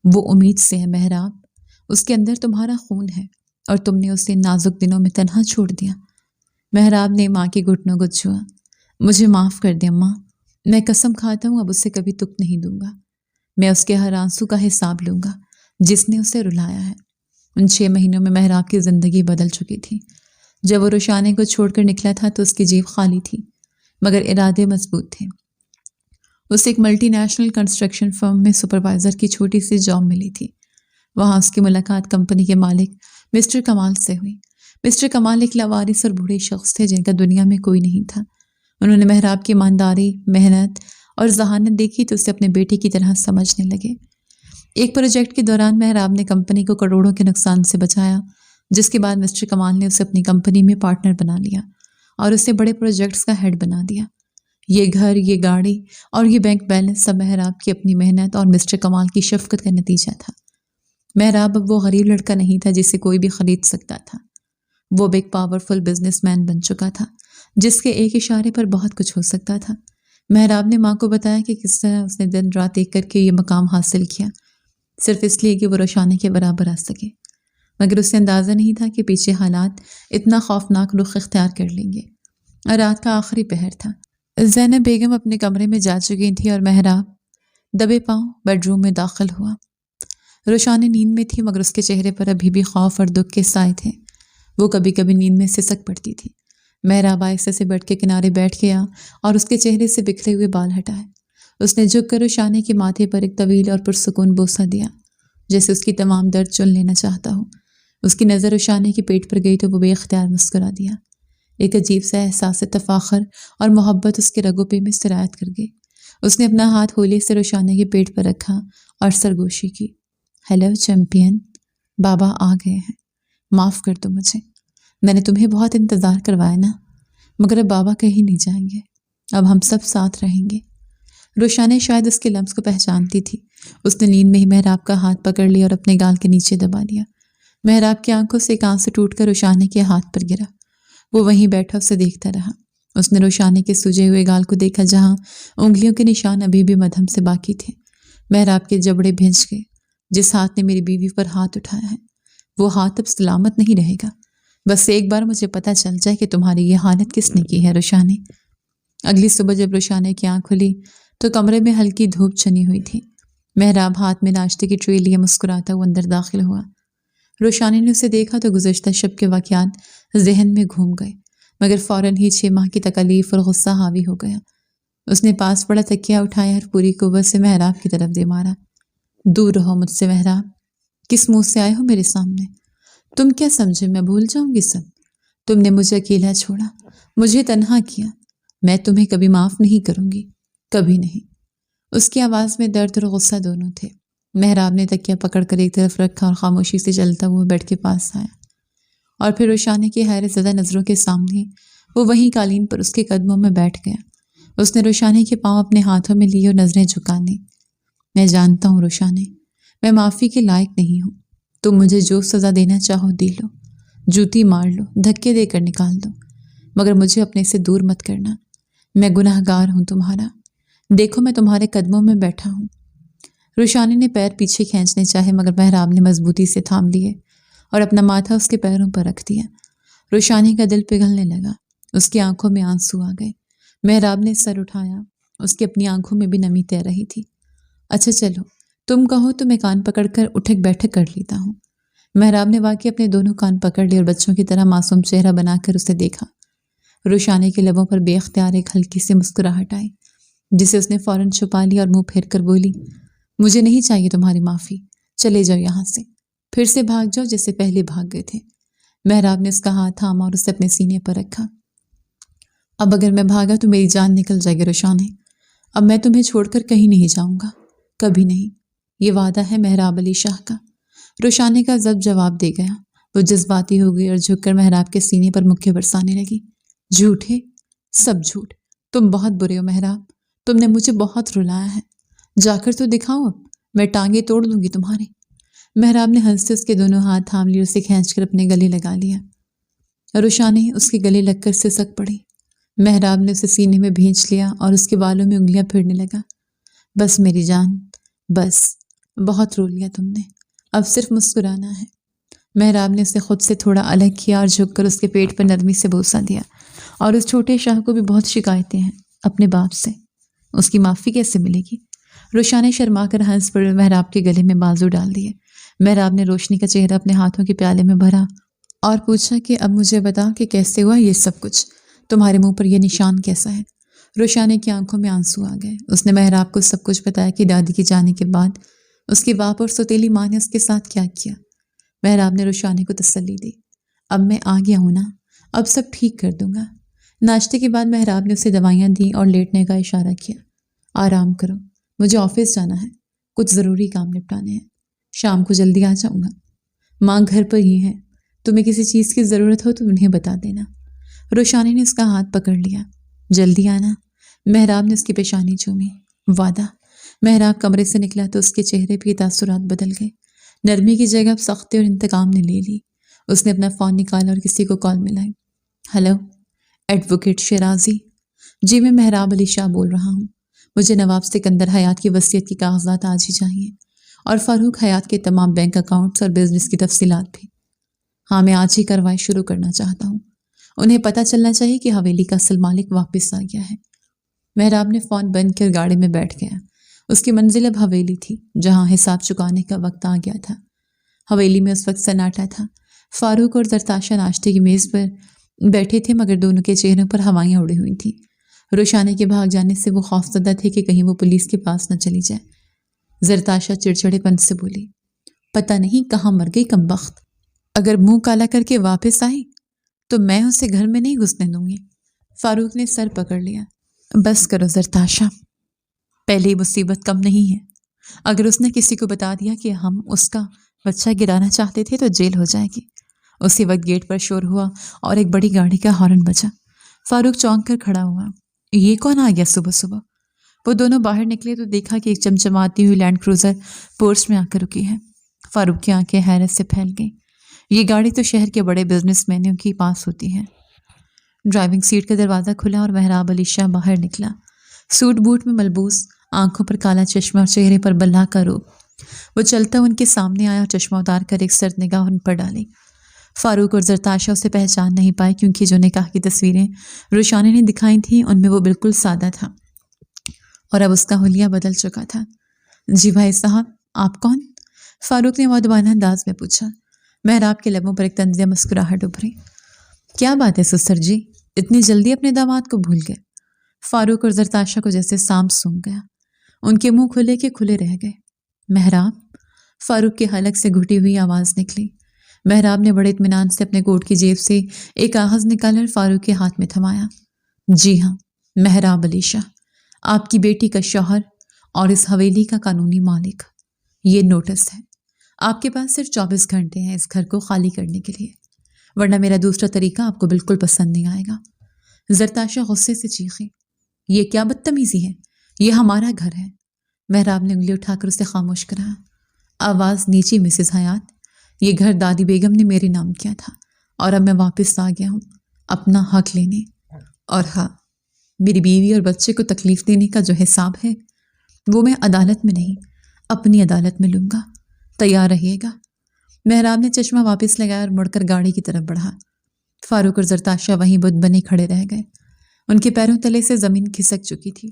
وہ امید سے ہے محراب، اس کے اندر تمہارا خون ہے اور تم نے اسے نازک دنوں میں تنہا چھوڑ دیا۔ محراب نے ماں کے گھٹنوں کو چھوا۔ مجھے معاف کر دے اماں، میں قسم کھاتا ہوں اب اسے کبھی تک نہیں دوں گا۔ میں اس کے ہر آنسو کا حساب لوں گا جس نے اسے رلایا ہے۔ ان 6 مہینوں میں محراب کی زندگی بدل چکی تھی۔ جب وہ روشانے کو چھوڑ کر نکلا تھا تو اس کی جیب خالی تھی مگر ارادے مضبوط تھے۔ اسے ایک ملٹی نیشنل کنسٹرکشن فرم میں سپروائزر کی چھوٹی سی جاب ملی تھی۔ وہاں اس کی ملاقات کمپنی کے مالک مسٹر کمال سے ہوئی۔ مسٹر کمال ایک لاوارث اور بوڑھے شخص تھے جن کا دنیا میں کوئی نہیں تھا۔ انہوں نے محراب کی ایمانداری، محنت اور ذہانت دیکھی تو اسے اپنے بیٹے کی طرح سمجھنے لگے۔ ایک پروجیکٹ کے دوران محراب نے کمپنی کو کروڑوں کے نقصان سے بچایا، جس کے بعد مسٹر کمال نے اسے اپنی کمپنی میں پارٹنر بنا لیا اور اسے بڑے پروجیکٹس کا ہیڈ بنا دیا۔ یہ گھر، یہ گاڑی اور یہ بینک بیلنس سب محراب کی اپنی محنت اور مسٹر کمال کی شفقت کا نتیجہ تھا۔ محراب اب وہ غریب لڑکا نہیں تھا جسے کوئی بھی خرید سکتا تھا۔ وہ اب ایک پاورفل بزنس مین بن چکا تھا جس کے ایک اشارے پر بہت کچھ ہو سکتا تھا۔ محراب نے ماں کو بتایا کہ کس طرح اس نے دن رات ایک کر کے یہ مقام حاصل کیا، صرف اس لیے کہ وہ روشانی کے برابر آ سکے، مگر اسے اندازہ نہیں تھا کہ پیچھے حالات اتنا خوفناک رخ اختیار کر لیں گے۔ رات کا آخری پہر تھا۔ زینب بیگم اپنے کمرے میں جا چکی تھی اور محراب دبے پاؤں بیڈ روم میں داخل ہوا۔ روشانی نیند میں تھی مگر اس کے چہرے پر ابھی بھی خوف اور دکھ کے سائے تھے۔ وہ کبھی کبھی نیند میں سسک پڑتی تھی۔ محراب آہستہ سے بیڈ کے کنارے بیٹھ گیا اور اس کے چہرے سے بکھرے ہوئے بال ہٹائے۔ اس نے جھک کر روشانی کے ماتھے پر ایک طویل اور پرسکون بوسہ دیا جیسے اس کی تمام درد چن لینا چاہتا ہو۔ اس کی نظر روشانی کے پیٹ پر گئی تو وہ بے اختیار مسکرا دیا۔ ایک عجیب سا احساس تفاخر اور محبت اس کے رگوں پہ میں سرایت کر گئی۔ اس نے اپنا ہاتھ ہولے سے روشانی کے پیٹ پر رکھا اور سرگوشی کی۔ ہیلو چیمپئن، بابا آ گئے ہیں، معاف کر دو مجھے، میں نے تمہیں بہت انتظار کروایا نا، مگر اب بابا کہیں نہیں جائیں گے، اب ہم سب ساتھ رہیں گے۔ روشانی شاید اس کے لمس کو پہچانتی تھی۔ اس نے نیند میں ہی محراب کا ہاتھ پکڑ لیا اور اپنے گال کے نیچے دبا لیا۔ محراب کی آنکھوں سے ایک آنسو ٹوٹ کر روشانی کے ہاتھ پر گرا۔ وہ وہیں بیٹھا اسے دیکھتا رہا۔ اس نے روشانی کے سجے ہوئے گال کو دیکھا جہاں انگلیوں کے نشان ابھی بھی مدھم سے باقی تھے۔ محراب کے جبڑے بھینچ گئے۔ جس ہاتھ نے میری بیوی پر ہاتھ اٹھایا ہے وہ ہاتھ اب سلامت نہیں رہے گا۔ بس ایک بار مجھے پتہ چل جائے کہ تمہاری یہ حالت کس نے کی ہے روشانی۔ اگلی صبح جب روشانی کی آنکھ کھلی تو کمرے میں ہلکی دھوپ چھنی ہوئی تھی۔ محراب ہاتھ میں ناشتے کی ٹرے لیے مسکراتا ہوا اندر داخل ہوا۔ روشانی نے اسے دیکھا تو گزشتہ شب کے واقعات ذہن میں گھوم گئے مگر فوراً ہی 6 ماہ کی تکلیف اور غصہ حاوی ہو گیا۔ اس نے پاس پڑا تکیہ اٹھایا اور پوری قوت سے محراب کی طرف دے مارا۔ دور رہو مجھ سے محراب، کس منہ سے آئے ہو میرے سامنے؟ تم کیا سمجھے میں بھول جاؤں گی سب؟ تم نے مجھے اکیلا چھوڑا، مجھے تنہا کیا، میں تمہیں کبھی معاف نہیں کروں گی، کبھی نہیں۔ اس کی آواز میں درد اور غصہ دونوں تھے۔ محراب نے تکیہ پکڑ کر ایک طرف رکھا اور خاموشی سے چلتا ہوا بیڈ کے پاس آیا اور پھر روشانی کی حیرت زدہ نظروں کے سامنے وہ وہیں قالین پر اس کے قدموں میں بیٹھ گیا۔ اس نے روشانی کے پاؤں اپنے ہاتھوں میں لیے اور نظریں جھکانے۔ میں جانتا ہوں روشانی، میں معافی کے لائق نہیں ہوں، تم مجھے جو سزا دینا چاہو دے لو، جوتی مار لو، دھکے دے کر نکال دو، مگر مجھے اپنے سے دور مت کرنا۔ میں گناہ گار ہوں تمہارا، دیکھو میں تمہارے قدموں میں بیٹھا ہوں۔ روشانی نے پیر پیچھے کھینچنے چاہے مگر محراب نے مضبوطی سے تھام لیے اور اپنا ماتھا اس کے پیروں پر رکھ دیا۔ روشانی کا دل پگھلنے لگا، اس کی آنکھوں میں آنسو آ گئے۔ محراب نے سر اٹھایا، اس کی اپنی آنکھوں میں بھی نمی تیر رہی تھی۔ اچھا چلو تم کہو تو میں کان پکڑ کر اٹھک بیٹھک کر لیتا ہوں۔ محراب نے واقعی اپنے دونوں کان پکڑ لیے اور بچوں کی طرح معصوم چہرہ بنا کر اسے دیکھا۔ روشانی کے لبوں پر بے اختیار ایک ہلکی سی مسکراہٹ آئی، جسے اس نے فوراً چھپا لیا اور منہ پھیر کر بولی، مجھے نہیں چاہیے تمہاری معافی، چلے جاؤ یہاں سے، پھر سے بھاگ جاؤ جیسے پہلے بھاگ گئے تھے۔ مہراب نے اس کا ہاتھ تھاما اور اسے اپنے سینے پر رکھا۔ اب اگر میں بھاگا تو میری جان نکل جائے گی روشانی، اب میں تمہیں چھوڑ کر کہیں نہیں جاؤں گا، کبھی نہیں، یہ وعدہ ہے مہراب علی شاہ کا۔ روشانی کا ضبط جواب دے گیا۔ وہ جذباتی ہو گئی اور جھک کر مہراب کے سینے پر مکے برسانے لگی۔ جھوٹے، سب جھوٹ، تم بہت برے ہو مہراب، تم نے مجھے بہت رلایا ہے، جا کر تو دکھاؤ اب، میں ٹانگیں توڑ دوں گی تمہاری۔ مہراب نے ہنستے اس کے دونوں ہاتھ تھام لیے، اسے کھینچ کر اپنے گلے لگا لیا۔ روشانی اس کے گلے لگ کر سسک پڑی۔ مہراب نے اسے سینے میں بھینچ لیا اور اس کے بالوں میں انگلیاں پھیرنے لگا۔ بس میری جان، بس، بہت رو لیا تم نے، اب صرف مسکرانا ہے۔ مہراب نے اسے خود سے تھوڑا الگ کیا اور جھک کر اس کے پیٹ پر نرمی سے بوسہ دیا۔ اور اس چھوٹے شاہ کو بھی بہت شکایتیں ہیں اپنے باپ سے، اس کی معافی کیسے ملے گی؟ روشانی شرما کر ہنس پڑ مہراب کے گلے میں بازو ڈال دیے۔ مہراب نے روشنی کا چہرہ اپنے ہاتھوں کے پیالے میں بھرا اور پوچھا کہ اب مجھے بتا کہ کیسے ہوا یہ سب کچھ، تمہارے منہ پر یہ نشان کیسا ہے؟ روشانی کی آنکھوں میں آنسو آ گئے۔ اس نے مہراب کو سب کچھ بتایا کہ دادی کے جانے کے بعد اس کے باپ اور سوتیلی ماں نے اس کے ساتھ کیا کیا۔ مہراب نے روشانی کو تسلی دی، اب میں آ گیا ہوں نا، اب سب ٹھیک کر دوں گا۔ ناشتے کے بعد مہراب نے اسے دوائیاں دیں اور لیٹنے کا اشارہ کیا۔ آرام کرو، مجھے آفس جانا ہے، کچھ ضروری کام نپٹانے ہیں، شام کو جلدی آ جاؤں گا۔ ماں گھر پر ہی ہے، تمہیں کسی چیز کی ضرورت ہو تو انہیں بتا دینا۔ روشانی نے اس کا ہاتھ پکڑ لیا۔ جلدی آنا۔ مہراب نے اس کی پیشانی چومی۔ وعدہ۔ مہراب کمرے سے نکلا تو اس کے چہرے پہ تاثرات بدل گئے۔ نرمی کی جگہ اب سختی اور انتقام نے لے لی۔ اس نے اپنا فون نکالا اور کسی کو کال ملائی۔ Hello, advocate Shirazi? جی میں مہراب علی شاہ بول رہا ہوں، مجھے نواب سکندر حیات کی وصیت کی کاغذات آج ہی چاہیے، اور فاروق حیات کے تمام بینک اکاؤنٹس اور بزنس کی تفصیلات بھی۔ ہاں میں آج ہی کارروائی شروع کرنا چاہتا ہوں، انہیں پتہ چلنا چاہیے کہ حویلی کا اصل مالک واپس آ گیا ہے۔ مہراب نے فون بند کر گاڑی میں بیٹھ گیا۔ اس کی منزل اب حویلی تھی، جہاں حساب چکانے کا وقت آ گیا تھا۔ حویلی میں اس وقت سناٹا تھا۔ فاروق اور زرتاشا ناشتے کی میز پر بیٹھے تھے، مگر دونوں کے چہروں پر ہوائیاں اڑی ہوئی تھیں۔ روشانی کے بھاگ جانے سے وہ خوفزدہ تھے کہ کہیں وہ پولیس کے پاس نہ چلی جائے۔ زرتاشا چڑچڑے پن سے بولی، پتہ نہیں کہاں مر گئی کمبخت، اگر منہ کالا کر کے واپس آئی تو میں اسے گھر میں نہیں گھسنے دوں گی۔ فاروق نے سر پکڑ لیا۔ بس کرو زرتاشا، پہلے ہی مصیبت کم نہیں ہے، اگر اس نے کسی کو بتا دیا کہ ہم اس کا بچہ گرانا چاہتے تھے تو جیل ہو جائے گی۔ اسی وقت گیٹ پر شور ہوا اور ایک بڑی گاڑی کا ہارن بجا۔ فاروق چونک کر کھڑا ہوا۔ یہ کون آ گیا صبح صبح؟ وہ دونوں باہر نکلے تو دیکھا کہ ایک چمچماتی ہوئی لینڈ کروزر پورچ میں آ کر رکی ہے۔ فاروق کی آنکھیں حیرت سے پھیل گئیں۔ یہ گاڑی تو شہر کے بڑے بزنس مینوں کے پاس ہوتی ہے۔ ڈرائیونگ سیٹ کا دروازہ کھلا اور مہراب علی شاہ باہر نکلا۔ سوٹ بوٹ میں ملبوس، آنکھوں پر کالا چشمہ اور چہرے پر بلّا کا روپ۔ وہ چلتا ان کے سامنے آیا اور چشمہ اتار کر ایک سرد نگاہ ان پر ڈالی۔ فاروق اور زرتاشا اسے پہچان نہیں پائے، کیونکہ جو نکاح کی تصویریں روشانی نے دکھائی تھیں ان میں وہ بالکل سادہ تھا، اور اب اس کا حلیہ بدل چکا تھا۔ جی بھائی صاحب، آپ کون؟ فاروق نے مؤدبانہ انداز میں پوچھا۔ مہراب کے لبوں پر ایک طنزیہ مسکراہٹ ابھری۔ کیا بات ہے سسر جی، اتنی جلدی اپنے داماد کو بھول گئے؟ فاروق اور زرتاشا کو جیسے سانپ سونگھ گیا۔ ان کے منہ کھلے کے کھلے رہ گئے۔ مہراب؟ فاروق کے حلق سے گھٹی ہوئی آواز نکلی۔ مہراب نے بڑے اطمینان سے اپنے کوٹ کی جیب سے ایک کاغذ نکال کر فاروق کے ہاتھ میں تھمایا۔ جی ہاں، مہراب علی شاہ، آپ کی بیٹی کا شوہر اور اس حویلی کا قانونی مالک۔ یہ نوٹس ہے، آپ کے پاس صرف 24 گھنٹے ہیں اس گھر کو خالی کرنے کے لیے، ورنہ میرا دوسرا طریقہ آپ کو بالکل پسند نہیں آئے گا۔ زرتاشا غصے سے چیخی، یہ کیا بدتمیزی ہے، یہ ہمارا گھر ہے۔ مہراب نے انگلی اٹھا کر اسے خاموش کرایا۔ آواز نیچی مسز حیات، یہ گھر دادی بیگم نے میرے نام کیا تھا، اور اب میں واپس آ گیا ہوں اپنا حق لینے، اور ہاں، میری بیوی اور بچے کو تکلیف دینے کا جو حساب ہے وہ میں عدالت میں نہیں اپنی عدالت میں لوں گا، تیار رہیے گا۔ مہراب نے چشمہ واپس لگایا اور مڑ کر گاڑی کی طرف بڑھا۔ فاروق اور زرتاشا وہیں بت بنے کھڑے رہ گئے۔ ان کے پیروں تلے سے زمین کھسک چکی تھی۔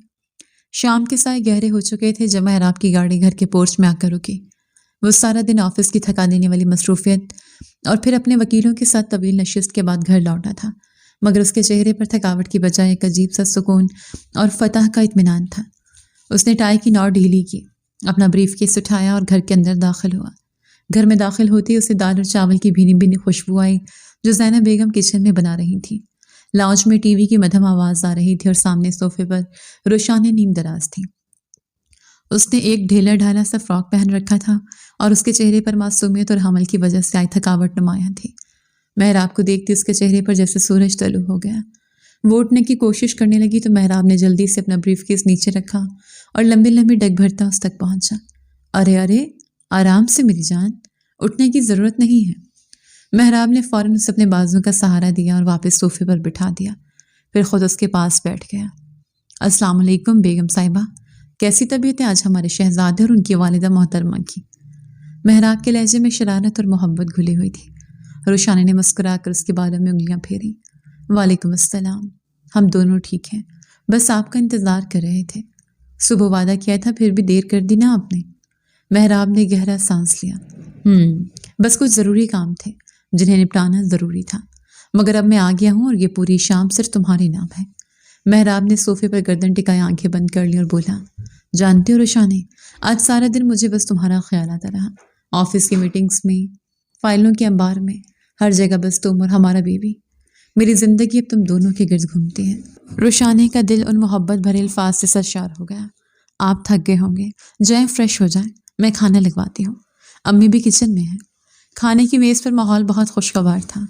شام کے سائے گہرے ہو چکے تھے جب مہراب کی گاڑی گھر کے پورچ میں آ کر رکی۔ وہ سارا دن آفس کی تھکا دینے والی مصروفیت اور پھر اپنے وکیلوں کے ساتھ طویل نشست کے بعد گھر لوٹا تھا۔ مگر اس کے چہرے پر تھکاوٹ کی بجائے ایک عجیب سا سکون اور فتح کا اطمینان تھا۔ اس نے ٹائی کی نوٹ ڈھیلی کی، اپنا بریف کیس اٹھایا اور گھر کے اندر داخل ہوا۔ گھر میں داخل ہوتی اسے دال اور چاول کی بھینی بھینی خوشبو آئی جو زینب بیگم کچن میں بنا رہی تھی۔ لاؤنج میں ٹی وی کی مدھم آواز آ رہی تھی اور سامنے صوفے پر روشانیں نیم دراز تھی۔ اس نے ایک ڈھیلا ڈھالا سا فراک پہن رکھا تھا اور اس کے چہرے پر معصومیت اور حمل کی وجہ سے آئی تھکاوٹ نمایاں تھی۔ محراب کو دیکھتی اس کے چہرے پر جیسے سورج طلوع ہو گیا۔ وہ اٹھنے کی کوشش کرنے لگی تو محراب نے جلدی سے اپنا بریف کیس نیچے رکھا اور لمبی لمبی ڈگ بھرتا اس تک پہنچا۔ ارے ارے، آرام سے میری جان، اٹھنے کی ضرورت نہیں ہے۔ محراب نے فوراً اسے اپنے بازو کا سہارا دیا اور واپس صوفے پر بٹھا دیا، پھر خود اس کے پاس بیٹھ گیا۔ السلام علیکم بیگم صاحبہ، کیسی طبیعت ہے آج ہمارے شہزادے اور ان کی والدہ محترمہ کی؟ محراب کے لہجے میں شرارت اور محبت گھلی ہوئی تھی۔ روشانی نے مسکرا کر اس کے بالوں میں انگلیاں پھیری۔ وعلیکم السلام، ہم دونوں ٹھیک ہیں، بس آپ کا انتظار کر رہے تھے۔ صبح وعدہ کیا تھا پھر بھی دیر کر دی نا آپ نے۔ محراب نے گہرا سانس لیا۔ بس کچھ ضروری کام تھے جنہیں نپٹانا ضروری تھا، مگر اب میں آ گیا ہوں اور یہ پوری شام صرف تمہارے نام ہے۔ محراب نے صوفے پر گردن ٹکائے آنکھیں بند کر لی اور بولا، جانتے ہو روشانی، آج سارا دن مجھے بس تمہارا خیال آتا رہا۔ آفس کی میٹنگز میں، فائلوں کے انبار میں، ہر جگہ بس تم اور ہمارا بیبی۔ میری زندگی اب تم دونوں کے گرد گھومتی ہے۔ روشانی کا دل ان محبت بھرے الفاظ سے سرشار ہو گیا۔ آپ تھک گئے ہوں گے، جائیں فریش ہو جائیں، میں کھانا لگواتی ہوں۔ امی بھی کچن میں ہیں۔ کھانے کی میز پر ماحول بہت خوشگوار تھا۔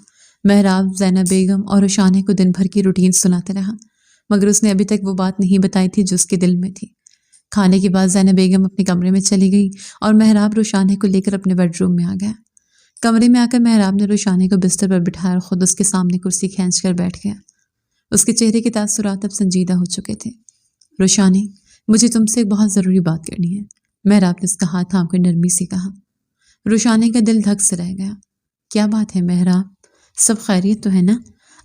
محراب زینب بیگم اور روشانی کو دن بھر کی روٹین سناتے رہا، مگر اس نے ابھی تک وہ بات نہیں بتائی تھی جو اس کے دل میں تھی۔ کھانے کے بعد زینب بیگم اپنے کمرے میں چلی گئی اور محراب روشانی کو لے کر اپنے بیڈ روم میں آ گیا۔ کمرے میں آ کر محراب نے روشانی کو بستر پر بٹھایا اور خود اس کے سامنے کرسی کھینچ کر بیٹھ گیا۔ اس کے چہرے کے تاثرات اب سنجیدہ ہو چکے تھے۔ روشانی، مجھے تم سے ایک بہت ضروری بات کرنی ہے، محراب نے اس کا ہاتھ تھام کر نرمی سے کہا۔ روشانی کا دل دھک سے رہ گیا۔ کیا بات ہے محراب، سب خیریت تو ہے نا؟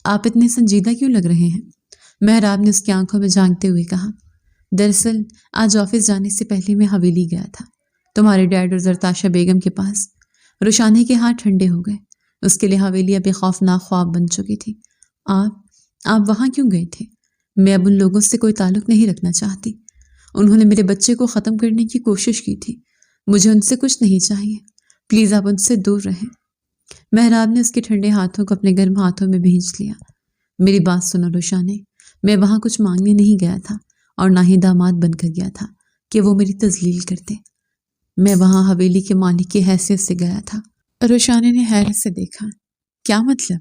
آپ اتنے سنجیدہ کیوں لگ رہے ہیں؟ محراب نے اس کی آنکھوں میں جھانکتے ہوئے کہا، دراصل آج آفس جانے سے پہلے میں حویلی گیا تھا، تمہارے ڈیڈ اور زرتاشا بیگم کے پاس۔ روشانی کے ہاتھ ٹھنڈے ہو گئے، اس کے لیے حویلی اب ایک خوفناک خواب بن چکی تھی۔ آپ وہاں کیوں گئے تھے؟ میں اب ان لوگوں سے کوئی تعلق نہیں رکھنا چاہتی۔ انہوں نے میرے بچے کو ختم کرنے کی کوشش کی تھی، مجھے ان سے کچھ نہیں چاہیے، پلیز آپ ان سے دور رہیں۔ محراب نے اس کے ٹھنڈے ہاتھوں کو اپنے گرم ہاتھوں میں بھینچ لیا۔ میری بات سنو روشانی، میں وہاں کچھ مانگنے نہیں گیا تھا اور نہ ہی داماد بن کر گیا تھا کہ وہ میری تذلیل کرتے۔ میں وہاں حویلی کے مالک کی حیثیت سے گیا تھا۔ روشانی نے حیرت سے دیکھا۔ کیا مطلب؟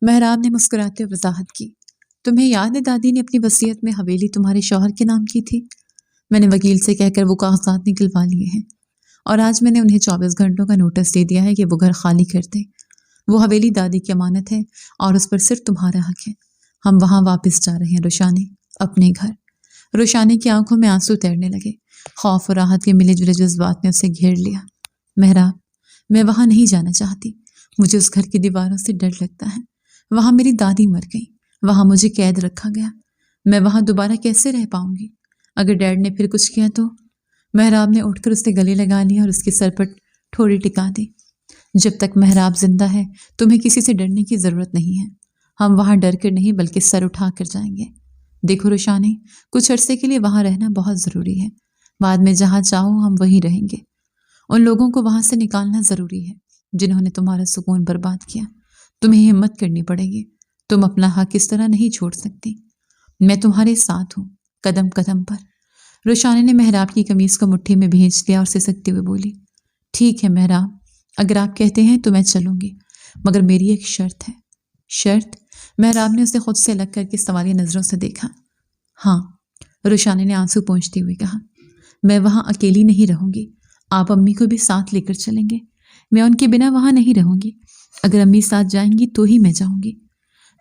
محراب نے مسکراتے ہوئے وضاحت کی۔ تمہیں یاد ہے دادی نے اپنی وصیت میں حویلی تمہارے شوہر کے نام کی تھی؟ میں نے وکیل سے کہہ کر وہ کاغذات نکلوا لیے ہیں اور آج میں نے انہیں 24 گھنٹوں کا نوٹس دے دیا ہے کہ وہ گھر خالی کر دیں۔ وہ حویلی دادی کی امانت ہے اور اس پر صرف تمہارا حق ہے۔ ہم وہاں واپس جا رہے ہیں روشانی، اپنے گھر۔ روشانی کی آنکھوں میں آنسو تیرنے لگے۔ خوف اور راحت کے ملے جلے جذبات نے اسے گھیر لیا۔ محراب، میں وہاں نہیں جانا چاہتی، مجھے اس گھر کی دیواروں سے ڈر لگتا ہے۔ وہاں میری دادی مر گئی، وہاں مجھے قید رکھا گیا، میں وہاں دوبارہ کیسے رہ پاؤں گی؟ اگر ڈیڈ نے پھر کچھ کیا تو؟ محراب نے اٹھ کر اسے گلے لگا لیا اور اس کے سر پر ٹھوڑی ٹکا دی۔ جب تک محراب زندہ ہے تمہیں کسی سے ڈرنے کی ضرورت نہیں ہے۔ ہم وہاں ڈر کر نہیں بلکہ سر اٹھا کر جائیں گے۔ دیکھو روشانی، کچھ عرصے کے لیے وہاں رہنا بہت ضروری ہے، بعد میں جہاں چاہو ہم وہیں رہیں گے۔ ان لوگوں کو وہاں سے نکالنا ضروری ہے جنہوں نے تمہارا سکون برباد کیا۔ تمہیں ہمت کرنی پڑے گی، تم اپنا حق اس طرح نہیں چھوڑ سکتی۔ میں تمہارے ساتھ ہوں، قدم قدم پر۔ روشانی نے محراب کی قمیض کو مٹھی میں بھینچ لیا اور سسکتے ہوئے بولی، ٹھیک ہے محراب، اگر آپ کہتے ہیں تو میں چلوں گی، مگر میری ایک شرط ہے۔ شرط؟ محراب نے اسے خود سے الگ کر کے سوالیہ نظروں سے دیکھا۔ ہاں، روشانی نے آنسو پونچھتے ہوئے کہا، میں وہاں اکیلی نہیں رہوں گی، آپ امی کو بھی ساتھ لے کر چلیں گے۔ میں ان کے بنا وہاں نہیں رہوں گی، اگر امی ساتھ جائیں گی تو ہی میں جاؤں گی۔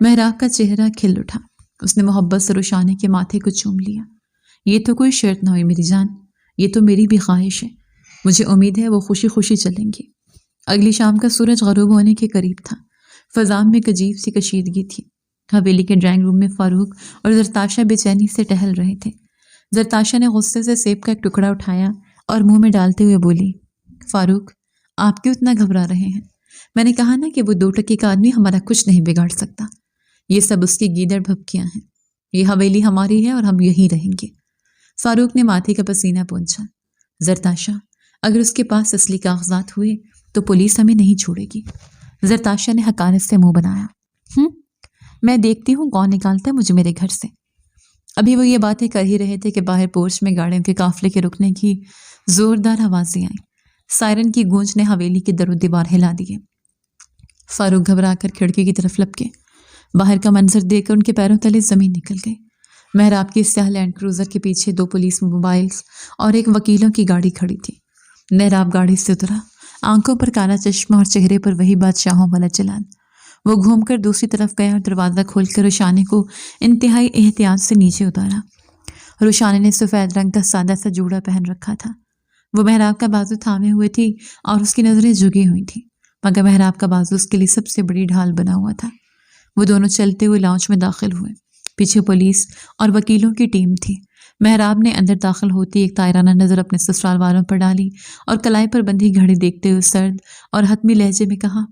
محراب کا چہرہ کھل اٹھا، اس نے محبت سے روشانی کے ماتھے کو چوم لیا۔ یہ تو کوئی شرط نہ ہوئی میری جان، یہ تو میری بھی خواہش ہے، مجھے امید ہے وہ خوشی خوشی چلیں گی۔ اگلی شام کا سورج غروب ہونے کے قریب تھا، فضا میں ایک عجیب سی کشیدگی تھی۔ حویلی کے ڈرائنگ روم میں فاروق اور زرتاشا بے چینی سے ٹہل رہے تھے۔ زرتاشا نے غصے سے سیب کا ایک ٹکڑا اٹھایا اور منہ میں ڈالتے ہوئے بولی، فاروق، آپ کیوں اتنا گھبرا رہے ہیں؟ میں نے کہا نا کہ وہ 2 ٹکے کا آدمی ہمارا کچھ نہیں بگاڑ سکتا۔ یہ سب اس کی گیدڑ بھبکیاں ہیں۔ یہ حویلی ہماری ہے اور ہم یہیں رہیں گے۔ فاروق نے ماتھے کا پسینہ پونچھا۔ زرتاشا، اگر اس کے پاس اصلی کاغذات ہوئے تو پولیس ہمیں نہیں چھوڑے گی۔ زرتاشا نے حقارت سے منہ بنایا۔ میں دیکھتی ہوں کون نکالتا ہے مجھے میرے گھر سے۔ ابھی وہ یہ باتیں کر ہی رہے تھے کہ باہر پورچ میں گاڑیوں کے قافلے کے رکنے کی زوردار آوازیں آئیں۔ سائرن کی گونج نے حویلی کی در و دیوار ہلا دیے۔ فاروق گھبرا کر کھڑکی کی طرف لپکے۔ باہر کا منظر دیکھ کر ان کے پیروں تلے زمین نکل گئی۔ محراب کی سیاہ لینڈ کروزر کے پیچھے 2 پولیس موبائلز اور ایک وکیلوں کی گاڑی کھڑی تھی۔ محراب گاڑی سے اترا، آنکھوں پر کالا چشمہ اور چہرے پر وہی بادشاہوں والا جلال۔ وہ گھوم کر دوسری طرف گیا اور دروازہ کھول کر روشانی کو انتہائی احتیاط سے نیچے اتارا۔ روشانی نے سفید رنگ کا سادہ سا جوڑا پہن رکھا تھا۔ وہ محراب کا بازو تھامے ہوئے تھی اور اس کی نظریں جھکی ہوئی تھیں، مگر محراب کا بازو اس کے لیے سب سے بڑی ڈھال بنا ہوا تھا۔ وہ دونوں چلتے ہوئے لاؤنج میں داخل ہوئے۔ پیچھے پولیس اور وکیلوں کی ٹیم تھی۔ محراب نے اندر داخل ہوتی ایک طائرانہ نظر اپنے سسرال والوں پر ڈالی اور کلائی پر بندھی گھڑی دیکھتے ہوئے سرد اور حتمی لہجے میں کہا،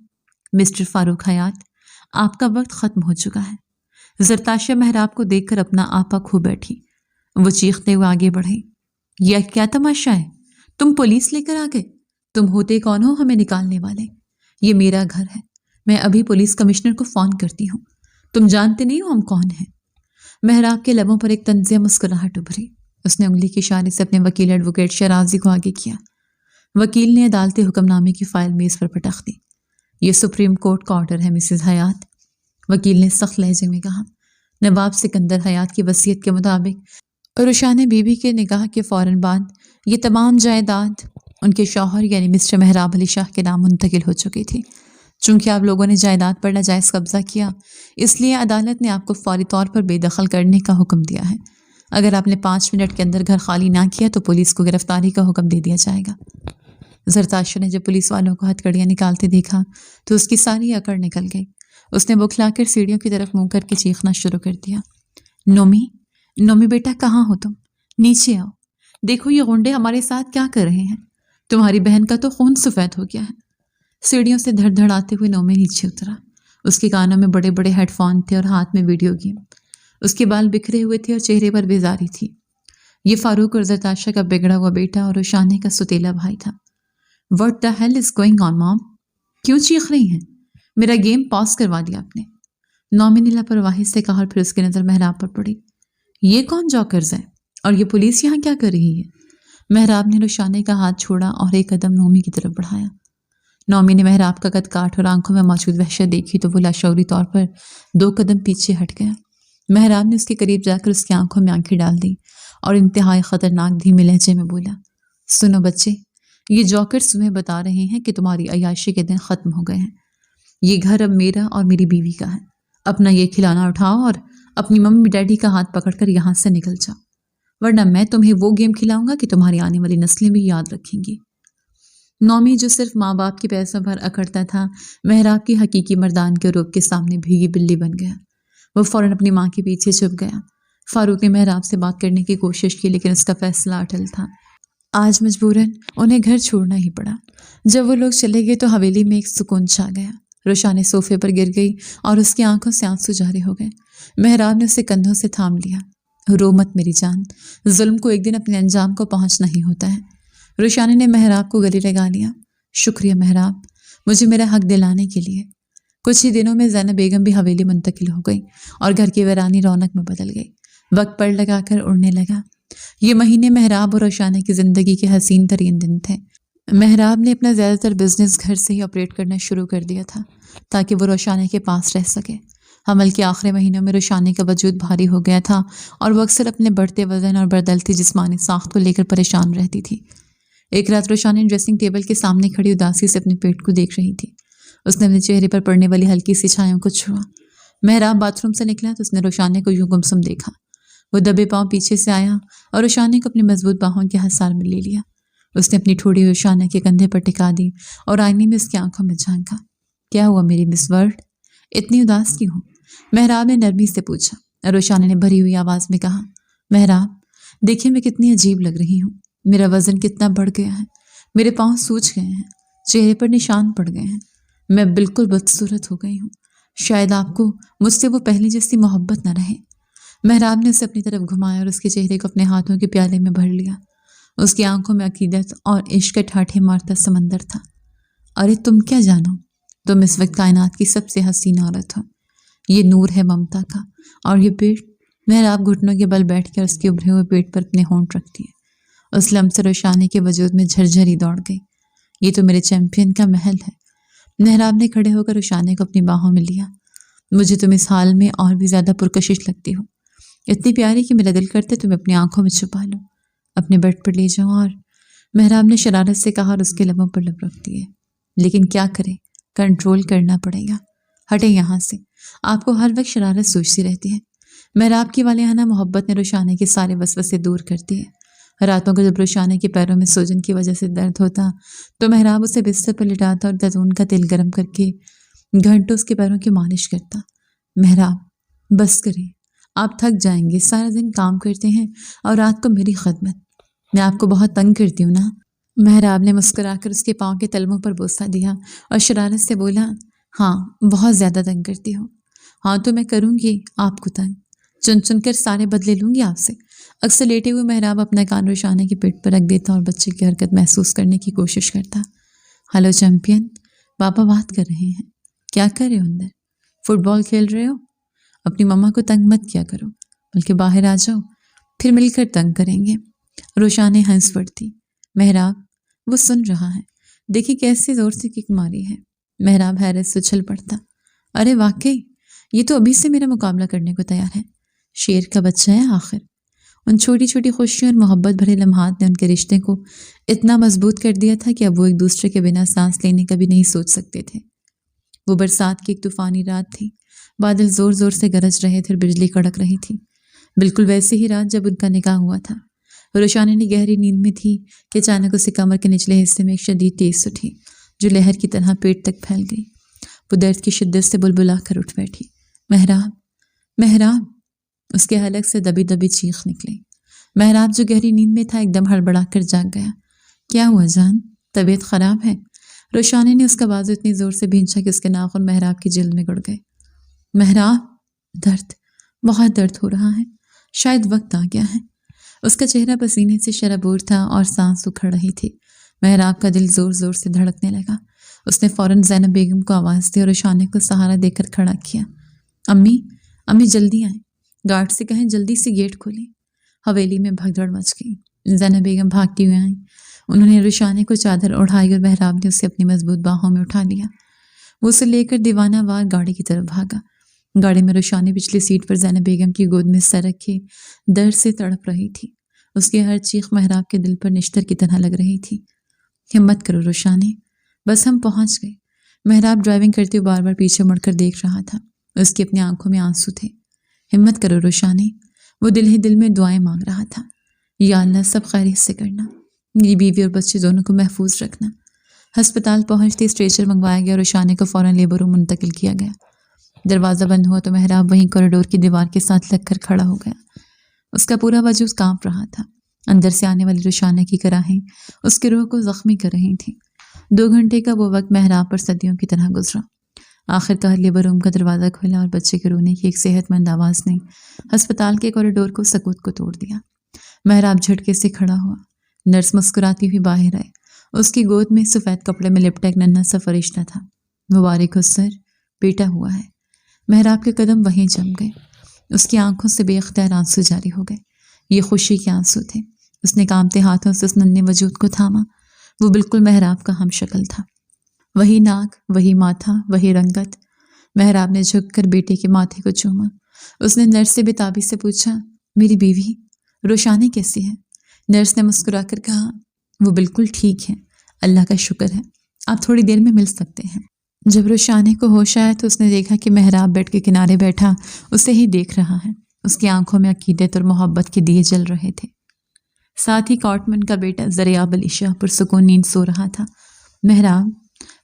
مسٹر فاروق حیات، آپ کا وقت ختم ہو چکا ہے۔ زرتاشا محراب کو دیکھ کر اپنا آپا کھو بیٹھی۔ وہ چیختے ہوئے آگے بڑھے۔ یہ کیا تماشا ہے؟ تم پولیس لے کر آ گئے؟ تم ہوتے کون ہو ہمیں نکالنے والے؟ یہ میرا گھر ہے، میں ابھی پولیس کمشنر کو فون کرتی ہوں۔ تم جانتے نہیں ہو ہم کون ہیں؟ محراب کے لبوں پر ایک طنزیہ مسکراہٹ ابھری۔ اس نے انگلی کے اشارے سے اپنے وکیل ایڈوکیٹ شرازی کو آگے کیا۔ وکیل نے عدالتی حکم نامے کی فائل میز پر پٹخ دی۔ یہ سپریم کورٹ کا آرڈر ہے مسز حیات، وکیل نے سخت لہجے میں کہا۔ نواب سکندر حیات کی وصیت کے مطابق روشانہ بی بی کے نکاح کے فوراً بعد یہ تمام جائیداد ان کے شوہر یعنی مسٹر محراب علی شاہ کے نام منتقل ہو چکی تھی۔ چونکہ آپ لوگوں نے جائیداد پر ناجائز قبضہ کیا، اس لیے عدالت نے آپ کو فوری طور پر بے دخل کرنے کا حکم دیا ہے۔ اگر آپ نے 5 منٹ کے اندر گھر خالی نہ کیا تو پولیس کو گرفتاری کا حکم دے دیا جائے گا۔ زرتاشا نے جب پولیس والوں کو ہتھکڑیاں نکالتے دیکھا تو اس کی ساری اکڑ نکل گئی۔ اس نے بکھلا کر سیڑھیوں کی طرف منہ کر کے چیخنا شروع کر دیا۔ نومی بیٹا کہاں ہو تم؟ نیچے آؤ، دیکھو یہ غنڈے ہمارے ساتھ کیا کر رہے ہیں۔ تمہاری بہن کا تو خون سفید ہو گیا ہے۔ سیڑھیوں سے دھڑ دھڑ آتے ہوئے نومی نیچے اترا۔ اس کے کانوں میں بڑے بڑے ہیڈ فون تھے اور ہاتھ میں ویڈیو گیم۔ اس کے بال بکھرے ہوئے تھے اور چہرے پر بیزاری تھی۔ یہ فاروق اور زرتاشا کا بگڑا ہوا بیٹا اور روشانے کا ستیلا بھائی تھا۔ What the hell is going on, mom؟ کیوں چیخ رہی ہیں؟ میرا گیم پاس کروا دیا آپ نے، نومی نے لاپرواہی سے کہا اور پھر اس کی نظر محراب پر پڑی۔ یہ کون جوکرز ہے اور یہ پولیس یہاں کیا کر رہی ہے؟ محراب نے روشانے کا ہاتھ چھوڑا اور ایک قدم نومی کی طرف بڑھایا۔ نومی نے محراب کا قد کاٹ اور آنکھوں میں موجود وحشت دیکھی تو وہ لاشعوری طور پر 2 قدم پیچھے ہٹ گیا۔ محراب نے اس کے قریب جا کر اس کی آنکھوں میں آنکھیں ڈال دی اور انتہائی خطرناک دھیمے لہجے میں بولا، سنو بچے، یہ جوکرز تمہیں بتا رہے ہیں کہ تمہاری عیاشی کے دن ختم ہو گئے ہیں۔ یہ گھر اب میرا اور میری بیوی کا ہے۔ اپنا یہ کھلانا اٹھاؤ اور اپنی ممی ڈیڈی کا ہاتھ پکڑ کر یہاں سے نکل جاؤ، ورنہ میں تمہیں وہ گیم کھلاؤں گا کہ تمہاری آنے والی نسلیں بھی یاد رکھیں گی۔ نومی جو صرف ماں باپ کے پیسوں پر اکڑتا تھا، محراب کی حقیقی مردان کے روپ کے سامنے بھیگی بلی بن گیا۔ وہ فوراً اپنی ماں کے پیچھے چھپ گیا۔ فاروق نے محراب سے بات کرنے کی کوشش کی لیکن اس کا فیصلہ اٹل تھا۔ آج مجبوراً انہیں گھر چھوڑنا ہی پڑا۔ جب وہ لوگ چلے گئے تو حویلی میں ایک سکون چھا گیا۔ روشانی صوفے پر گر گئی اور اس کی آنکھوں سے آنسو جاری ہو گئے۔ محراب نے اسے کندھوں سے تھام لیا۔ رو مت میری جان، ظلم کو ایک دن اپنے انجام کو پہنچنا ہی ہوتا ہے۔ روشانی نے محراب کو گلے لگا لیا۔ شکریہ محراب، مجھے میرا حق دلانے کے لیے۔ کچھ ہی دنوں میں زینب بیگم بھی حویلی منتقل ہو گئی اور گھر کی ویرانی رونق میں بدل گئی۔ وقت پڑ لگا کر اڑنے لگا۔ یہ مہینے محراب اور روشانی کی زندگی کے حسین ترین دن تھے۔ محراب نے اپنا زیادہ تر بزنس گھر سے ہی آپریٹ کرنا شروع کر دیا تھا تاکہ وہ روشانی کے پاس رہ سکے۔ حمل کے آخری مہینوں میں روشانی کا وجود بھاری ہو گیا تھا اور وہ اکثر اپنے بڑھتے وزن اور بدلتی جسمانی ساخت کو لے کر پریشان رہتی تھی۔ ایک رات روشانی ڈریسنگ ٹیبل کے سامنے کھڑی اداسی سے اپنے پیٹ کو دیکھ رہی تھی۔ اس نے اپنے چہرے پر پڑنے والی ہلکی سی چھایوں کو چھوا۔ محراب باتھ روم سے نکلا تو اس نے روشانی کو یوں گمسم دیکھا۔ وہ دبے پاؤں پیچھے سے آیا اور روشانی کو اپنی مضبوط باہوں کے حصار میں لے لیا۔ اس نے اپنی ٹھوڑی روشانی کے کندھے پر ٹکا دی اور آئینے میں اس کی آنکھوں میں جھانکا۔ کیا ہوا میری مس ورلڈ، اتنی اداس کیوں ہو؟ محراب نے نرمی سے پوچھا۔ روشانی نے بھری ہوئی آواز میں کہا، محراب دیکھیے میں کتنی عجیب لگ رہی ہوں، میرا وزن کتنا بڑھ گیا ہے، میرے پاؤں سوج گئے ہیں، چہرے پر نشان پڑ گئے ہیں، میں بالکل بدصورت ہو گئی ہوں۔ شاید آپ کو مجھ سے وہ پہلے جیسی محبت نہ رہے۔ محراب نے اسے اپنی طرف گھمایا اور اس کے چہرے کو اپنے ہاتھوں کے پیالے میں بھر لیا۔ اس کی آنکھوں میں عقیدت اور عشق کا ٹھاٹھے مارتا سمندر تھا۔ ارے تم کیا جانو، تم اس وقت کائنات کی سب سے حسین عورت ہو۔ یہ نور ہے ممتا کا، اور یہ پیٹ۔ محراب گھٹنوں کے بل بیٹھ کر اس کے ابھرے ہوئے پیٹ پر اپنے ہونٹ رکھتی ہے۔ اس لمحے سے روشانی کے وجود میں جھرجھری دوڑ گئی۔ یہ تو میرے چیمپئن کا محل ہے۔ محراب نے کھڑے ہو کر روشانی کو اپنی باہوں میں لیا۔ مجھے تم اس حال میں اور بھی زیادہ پرکشش لگتی ہو، اتنی پیاری کہ میرا دل کرتے تمہیں اپنی آنکھوں میں چھپا لوں، اپنے بیڈ پر لے جاؤں۔ اور محراب نے شرارت سے کہا اور اس کے لبوں پر لب رکھ دیے۔ لیکن کیا کرے، کنٹرول کرنا پڑے گا۔ ہٹے یہاں سے، آپ کو ہر وقت شرارت سوچتی رہتی ہے۔ محراب کی والہانہ محبت نے روشانی کے سارے وسوسے دور کر دیے۔ راتوں کو جب روشانی کے پیروں میں سوجن کی وجہ سے درد ہوتا تو محراب اسے بستر پر لٹاتا اور زیتون کا تیل گرم کر کے گھنٹوں اس کے پیروں کی مالش کرتا۔ محراب بس کریں، آپ تھک جائیں گے، سارا دن کام کرتے ہیں اور رات کو میری خدمت، میں آپ کو بہت تنگ کرتی ہوں نا۔ محراب نے مسکرا کر اس کے پاؤں کے تلووں پر بوسہ دیا اور شرارت سے بولا، ہاں بہت زیادہ تنگ کرتی ہوں۔ ہاں تو میں کروں گی آپ کو تنگ، چن چن کر سارے بدلے لوں گی آپ سے۔ اکثر لیٹے ہوئے محراب اپنا کان روشانی کی پیٹ پر رکھ دیتا اور بچے کی حرکت محسوس کرنے کی کوشش کرتا۔ ہلو چیمپئن، پاپا بات کر رہے ہیں۔ کیا کر رہے ہو اندر؟ فٹ بال کھیل رہے ہو؟ اپنی مما کو تنگ مت کیا کرو، بلکہ باہر آ جاؤ، پھر مل کر تنگ کریں گے۔ روشانی ہنس پڑتی۔ محراب وہ سن رہا ہے، دیکھیے کیسے زور سے کک ماری ہے۔ محراب حیرت سے اچھل پڑتا۔ ارے واقعی یہ تو ابھی سے میرا مقابلہ کرنے کو تیار ہے۔ شیر کا بچہ ہے آخر۔ ان چھوٹی چھوٹی خوشیوں اور محبت بھرے لمحات نے ان کے رشتے کو اتنا مضبوط کر دیا تھا کہ اب وہ ایک دوسرے کے بنا سانس لینے کا بھی نہیں سوچ سکتے تھے۔ وہ برسات کی ایک طوفانی رات تھی۔ بادل زور زور سے گرج رہے تھے اور بجلی کڑک رہی تھی، بالکل ویسی ہی رات جب ان کا نکاح ہوا تھا۔ روشانی نے گہری نیند میں تھی کہ اچانک اسے کمر کے نچلے حصے میں ایک شدید ٹیس اٹھی جو لہر کی طرح پیٹ تک پھیل گئی۔ وہ درد کی شدت سے بلبلا کر اٹھ بیٹھی۔ محراب، محراب! اس کے حلق سے دبی دبی چیخ نکلی۔ محراب جو گہری نیند میں تھا ایک دم ہڑبڑا کر جاگ گیا۔ کیا ہوا جان، طبیعت خراب ہے؟ روشانی نے اس کا بازو اتنی زور سے بھینچا کہ اس کے ناخن محراب کی جلد میں گڑ گئے۔ محراب، درد، بہت درد ہو رہا ہے، شاید وقت آ گیا ہے۔ اس کا چہرہ پسینے سے شرابور تھا اور سانس اکھڑ رہی تھی۔ محراب کا دل زور زور سے دھڑکنے لگا۔ اس نے فوراً زینب بیگم کو آواز دی اور روشانی کو سہارا دے کر کھڑا کیا۔ امی، امی جلدی آئیں، گارڈ سے کہیں جلدی سے گیٹ کھولیں۔ حویلی میں بھگدڑ مچ گئی۔ زینب بیگم بھاگتی ہوئی آئیں۔ انہوں نے روشانی کو چادر اڑھائی اور محراب نے اسے اپنی مضبوط باہوں میں اٹھا لیا۔ وہ اسے لے کر دیوانہ وار گاڑی کی طرف بھاگا۔ گاڑی میں روشانی پچھلی سیٹ پر زینب بیگم کی گود میں سر رکھے درد سے تڑپ رہی تھی۔ اس کی ہر چیخ محراب کے دل پر نشتر کی طرح لگ رہی تھی۔ ہمت کرو روشانی، بس ہم پہنچ گئے۔ محراب ڈرائیونگ کرتے ہوئے بار بار پیچھے مڑ کر دیکھ رہا تھا۔ اس کی اپنی آنکھوں میں آنسو تھے۔ ہمت کرو روشانی، وہ دل ہی دل میں دعائیں مانگ رہا تھا۔ یا اللہ سب خیریت سے کرنا، میری بیوی اور بچے دونوں کو محفوظ رکھنا۔ ہسپتال پہنچتے اسٹریچر منگوایا گیا اور روشانی کو فوراً لیبر روم منتقل کیا گیا۔ دروازہ بند ہوا تو محراب وہیں کوریڈور کی دیوار کے ساتھ لگ کر کھڑا ہو گیا۔ اس کا پورا وجود کانپ رہا تھا۔ اندر سے آنے والی روشانی کی کراہیں اس کی روح کو زخمی کر رہی تھیں۔ 2 گھنٹے کا وہ وقت محراب پر صدیوں کی طرح گزرا۔ آخرکار لیبر روم کا دروازہ کھلا اور بچے کے رونے کی ایک صحت مند آواز نے ہسپتال کے کوریڈور کو سکوت کو توڑ دیا۔ محراب جھٹکے سے کھڑا ہوا۔ نرس مسکراتی ہوئی باہر آئے۔ اس کی گود میں سفید کپڑے میں لپٹا ایک ننھا سا فرشتہ تھا۔ مبارک ہو سر، بیٹا ہوا ہے۔ محراب کے قدم وہیں جم گئے۔ اس کی آنکھوں سے بے اختیار آنسو جاری ہو گئے۔ یہ خوشی کے آنسو تھے۔ اس نے کانپتے ہاتھوں سے اس ننھے وجود کو تھاما۔ وہ بالکل محراب کا ہم شکل تھا۔ وہی ناک، وہی ماتھا، وہی رنگت۔ محراب نے جھک کر بیٹے کے ماتھے کو چوما۔ اس نے نرس سے بےتابی سے پوچھا، میری بیوی روشانی کیسی ہے؟ نرس نے مسکرا کر کہا، وہ بالکل ٹھیک ہے، اللہ کا شکر ہے، آپ تھوڑی دیر میں مل سکتے ہیں۔ جب روشانی کو ہوش آیا تو اس نے دیکھا کہ محراب بیڈ کے کنارے بیٹھا اسے ہی دیکھ رہا ہے۔ اس کی آنکھوں میں عقیدت اور محبت کے دیے جل رہے تھے۔ ساتھ ہی کارٹمن کا بیٹا ذریعہ علی شاہ پرسکون نیند سو رہا تھا۔ محراب،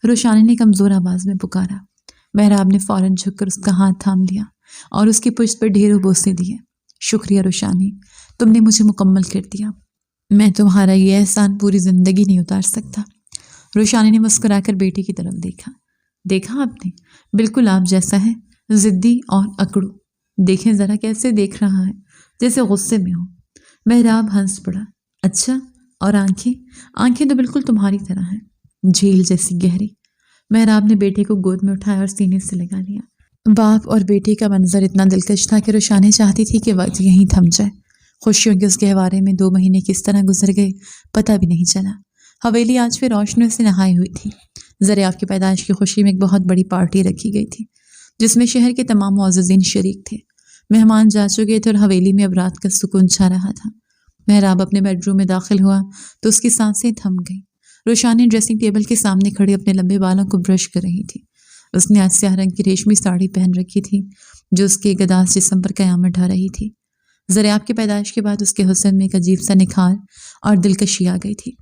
روشانی نے کمزور آواز میں پکارا۔ محراب نے فوراً جھک کر اس کا ہاتھ تھام لیا اور اس کی پشت پر ڈھیروں بوسے دیے۔ شکریہ روشانی، تم نے مجھے مکمل کر دیا، میں تمہارا یہ احسان پوری زندگی نہیں اتار سکتا۔ روشانی نے مسکرا کر بیٹی کی طرف دیکھا۔ دیکھا آپ نے، بالکل آپ جیسا ہے، ضدی اور اکڑو۔ دیکھیں ذرا کیسے دیکھ رہا ہے، جیسے غصے میں ہو۔ مہراب ہنس پڑا۔ اچھا، اور آنکھیں؟ آنکھیں تو بالکل تمہاری طرح ہیں، جھیل جیسی گہری۔ مہراب نے بیٹے کو گود میں اٹھایا اور سینے سے لگا لیا۔ باپ اور بیٹی کا منظر اتنا دلکش تھا کہ روشانی چاہتی تھی کہ وقت یہیں تھم جائے۔ خوشیوں کے اس گہوارے میں 2 مہینے کس طرح گزر گئے پتہ بھی نہیں چلا۔ حویلی آج پھر روشنیوں سے نہائی ہوئی تھی۔ ذریعہ کی پیدائش کی خوشی میں ایک بہت بڑی پارٹی رکھی گئی تھی، جس میں شہر کے تمام معززین شریک تھے۔ مہمان جا چکے تھے اور حویلی میں اب رات کا سکون چھا رہا تھا۔ مہراب اپنے بیڈ روم میں داخل ہوا تو اس کی سانسیں تھم گئیں۔ روشانی ڈریسنگ ٹیبل کے سامنے کھڑی اپنے لمبے بالوں کو برش کر رہی تھی۔ اس نے آج سیاہ رنگ کی ریشمی ساڑی پہن رکھی تھی جو اس کے گداز جسم پر قیامت ڈھا رہی تھی۔ ذریعہ کی پیدائش کے بعد اس کے حسن میں ایک عجیب سا نکھار اور دلکشی آ گئی تھی۔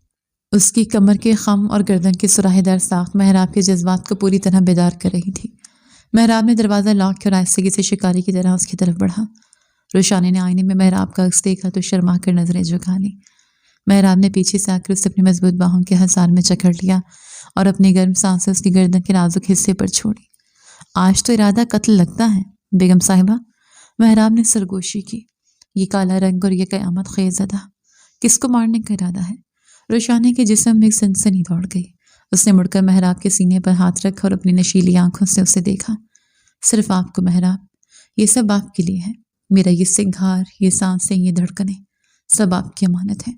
اس کی کمر کے خم اور گردن کی سراہی دار ساخت مہراب کے جذبات کو پوری طرح بیدار کر رہی تھی۔ مہراب نے دروازہ لاک کیا اور آہستگی سے شکاری کی طرح اس کی طرف بڑھا۔ روشانی نے آئینے میں مہراب کا عکس دیکھا تو شرما کر نظریں جھکا لی۔ مہراب نے پیچھے سے آ کر اسے اپنی مضبوط باہوں کے حصار میں جکڑ لیا اور اپنی گرم سانسیں اس کی گردن کے نازک حصے پر چھوڑی۔ آج تو ارادہ قتل لگتا ہے بیگم صاحبہ، مہراب نے سرگوشی کی۔ یہ کالا رنگ اور یہ قیامت خیز ادا، کس کو مارنے کا ارادہ ہے؟ روشانی کے جسم میں ایک سنسنی دوڑ گئی۔ اس نے مڑ کر مہراب کے سینے پر ہاتھ رکھا اور اپنی نشیلی آنکھوں سے اسے دیکھا۔ صرف آپ کو مہراب، یہ سب آپ کے لیے ہے۔ میرا یہ سنگھار، یہ سانسیں، یہ دھڑکنیں، سب آپ کی امانت ہے۔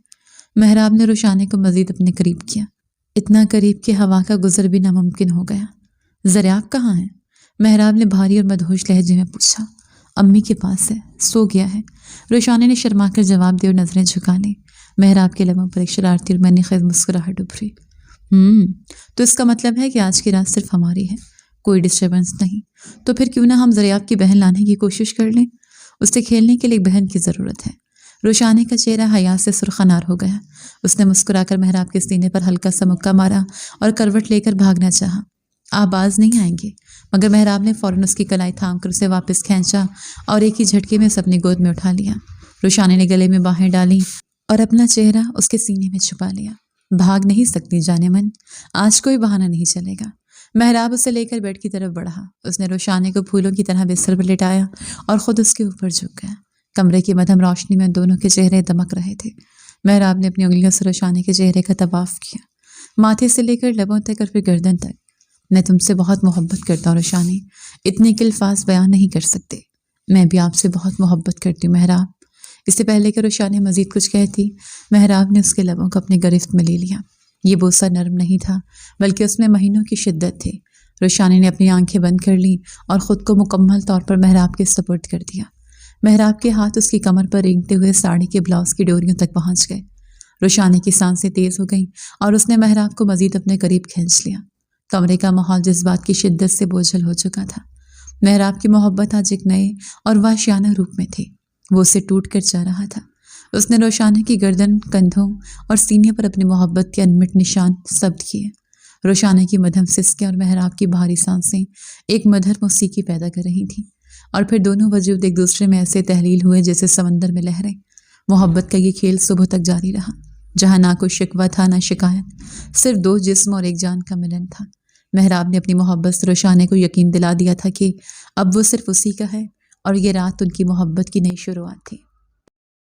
مہراب نے روشانی کو مزید اپنے قریب کیا، اتنا قریب کہ ہوا کا گزر بھی ناممکن ہو گیا۔ ذریعہ کہاں ہے؟ مہراب نے بھاری اور مدہوش لہجے میں پوچھا۔ امی کے پاس ہے، سو گیا ہے، روشانی نے شرما کر جواب دیا اور نظریں جھکا لی۔ مہراب کے لبوں پر ایک شرارتی اور منی خیز مسکراہٹ ابھری۔ تو اس کا مطلب ہے کہ آج کی رات صرف ہماری ہے، کوئی ڈسٹربنس نہیں۔ تو پھر کیوں نہ ہم ذریعہ کی بہن لانے کی کوشش کر لیں؟ اسے کھیلنے کے لیے ایک بہن کی ضرورت ہے۔ روشانی کا چہرہ حیا سے سرخنار ہو گیا۔ اس نے مسکرا کر مہراب کے سینے پر ہلکا سا مکہ مارا اور کروٹ لے کر بھاگنا چاہا۔ آپ باز نہیں آئیں گے، مگر مہراب نے فوراً اس کی کلائی تھام کر اسے واپس کھینچا اور ایک ہی جھٹکے میں اسے اپنی گود میں اٹھا لیا۔ روشانی نے گلے میں باہیں ڈالی اور اپنا چہرہ اس کے سینے میں چھپا لیا۔ بھاگ نہیں سکتی جانے من، آج کوئی بہانہ نہیں چلے گا۔ مہراب اسے لے کر بیڈ کی طرف بڑھا۔ اس نے روشانی کو پھولوں کی طرح بستر پر لٹایا اور خود اس کے اوپر جھک گیا۔ کمرے کی مدھم روشنی میں دونوں کے چہرے دمک رہے تھے۔ مہراب نے اپنی انگلیوں سے روشانی کے چہرے کا طواف کیا، ماتھے سے لے کر لبوں تک اور پھر گردن تک۔ میں تم سے بہت محبت کرتا ہوں روشانی، اتنے کے الفاظ بیان نہیں کر سکتے۔ میں بھی آپ سے بہت محبت کرتی ہوں مہراب۔ اس سے پہلے کہ روشانی مزید کچھ کہتی، مہراب نے اس کے لبوں کو اپنی گرفت میں لے لیا۔ یہ بوسہ نرم نہیں تھا، بلکہ اس میں مہینوں کی شدت تھی۔ روشانی نے اپنی آنکھیں بند کر لیں اور خود کو مکمل طور پر مہراب کے سپرد کر دیا۔ مہراب کے ہاتھ اس کی کمر پر رینگتے ہوئے ساڑی کے بلاؤز کی ڈوریوں تک پہنچ گئے۔ روشانی کی سانسیں تیز ہو گئیں اور اس نے مہراب کو مزید اپنے قریب کھینچ لیا۔ کمرے کا ماحول جذبات کی شدت سے بوجھل ہو چکا تھا۔ مہراب کی محبت آج ایک نئے اور وحشیانہ روپ میں تھی۔ وہ اسے ٹوٹ کر جا رہا تھا۔ اس نے روشانی کی گردن، کندھوں اور سینے پر اپنی محبت کے انمٹ نشان ثبت کیے۔ روشانی کی مدھم سسکیں اور مہراب کی بھاری سانسیں ایک مدھر موسیقی پیدا کر رہی تھیں، اور پھر دونوں وجود ایک دوسرے میں ایسے تحلیل ہوئے جیسے سمندر میں لہریں۔ محبت کا یہ کھیل صبح تک جاری رہا، جہاں نہ کوئی شکوہ تھا نہ شکایت، صرف 2 جسم اور ایک جان کا ملن تھا۔ مہراب نے اپنی محبت سے روشانی کو یقین دلا دیا تھا کہ اب وہ صرف اسی کا ہے، اور یہ رات ان کی محبت کی نئی شروعات تھی۔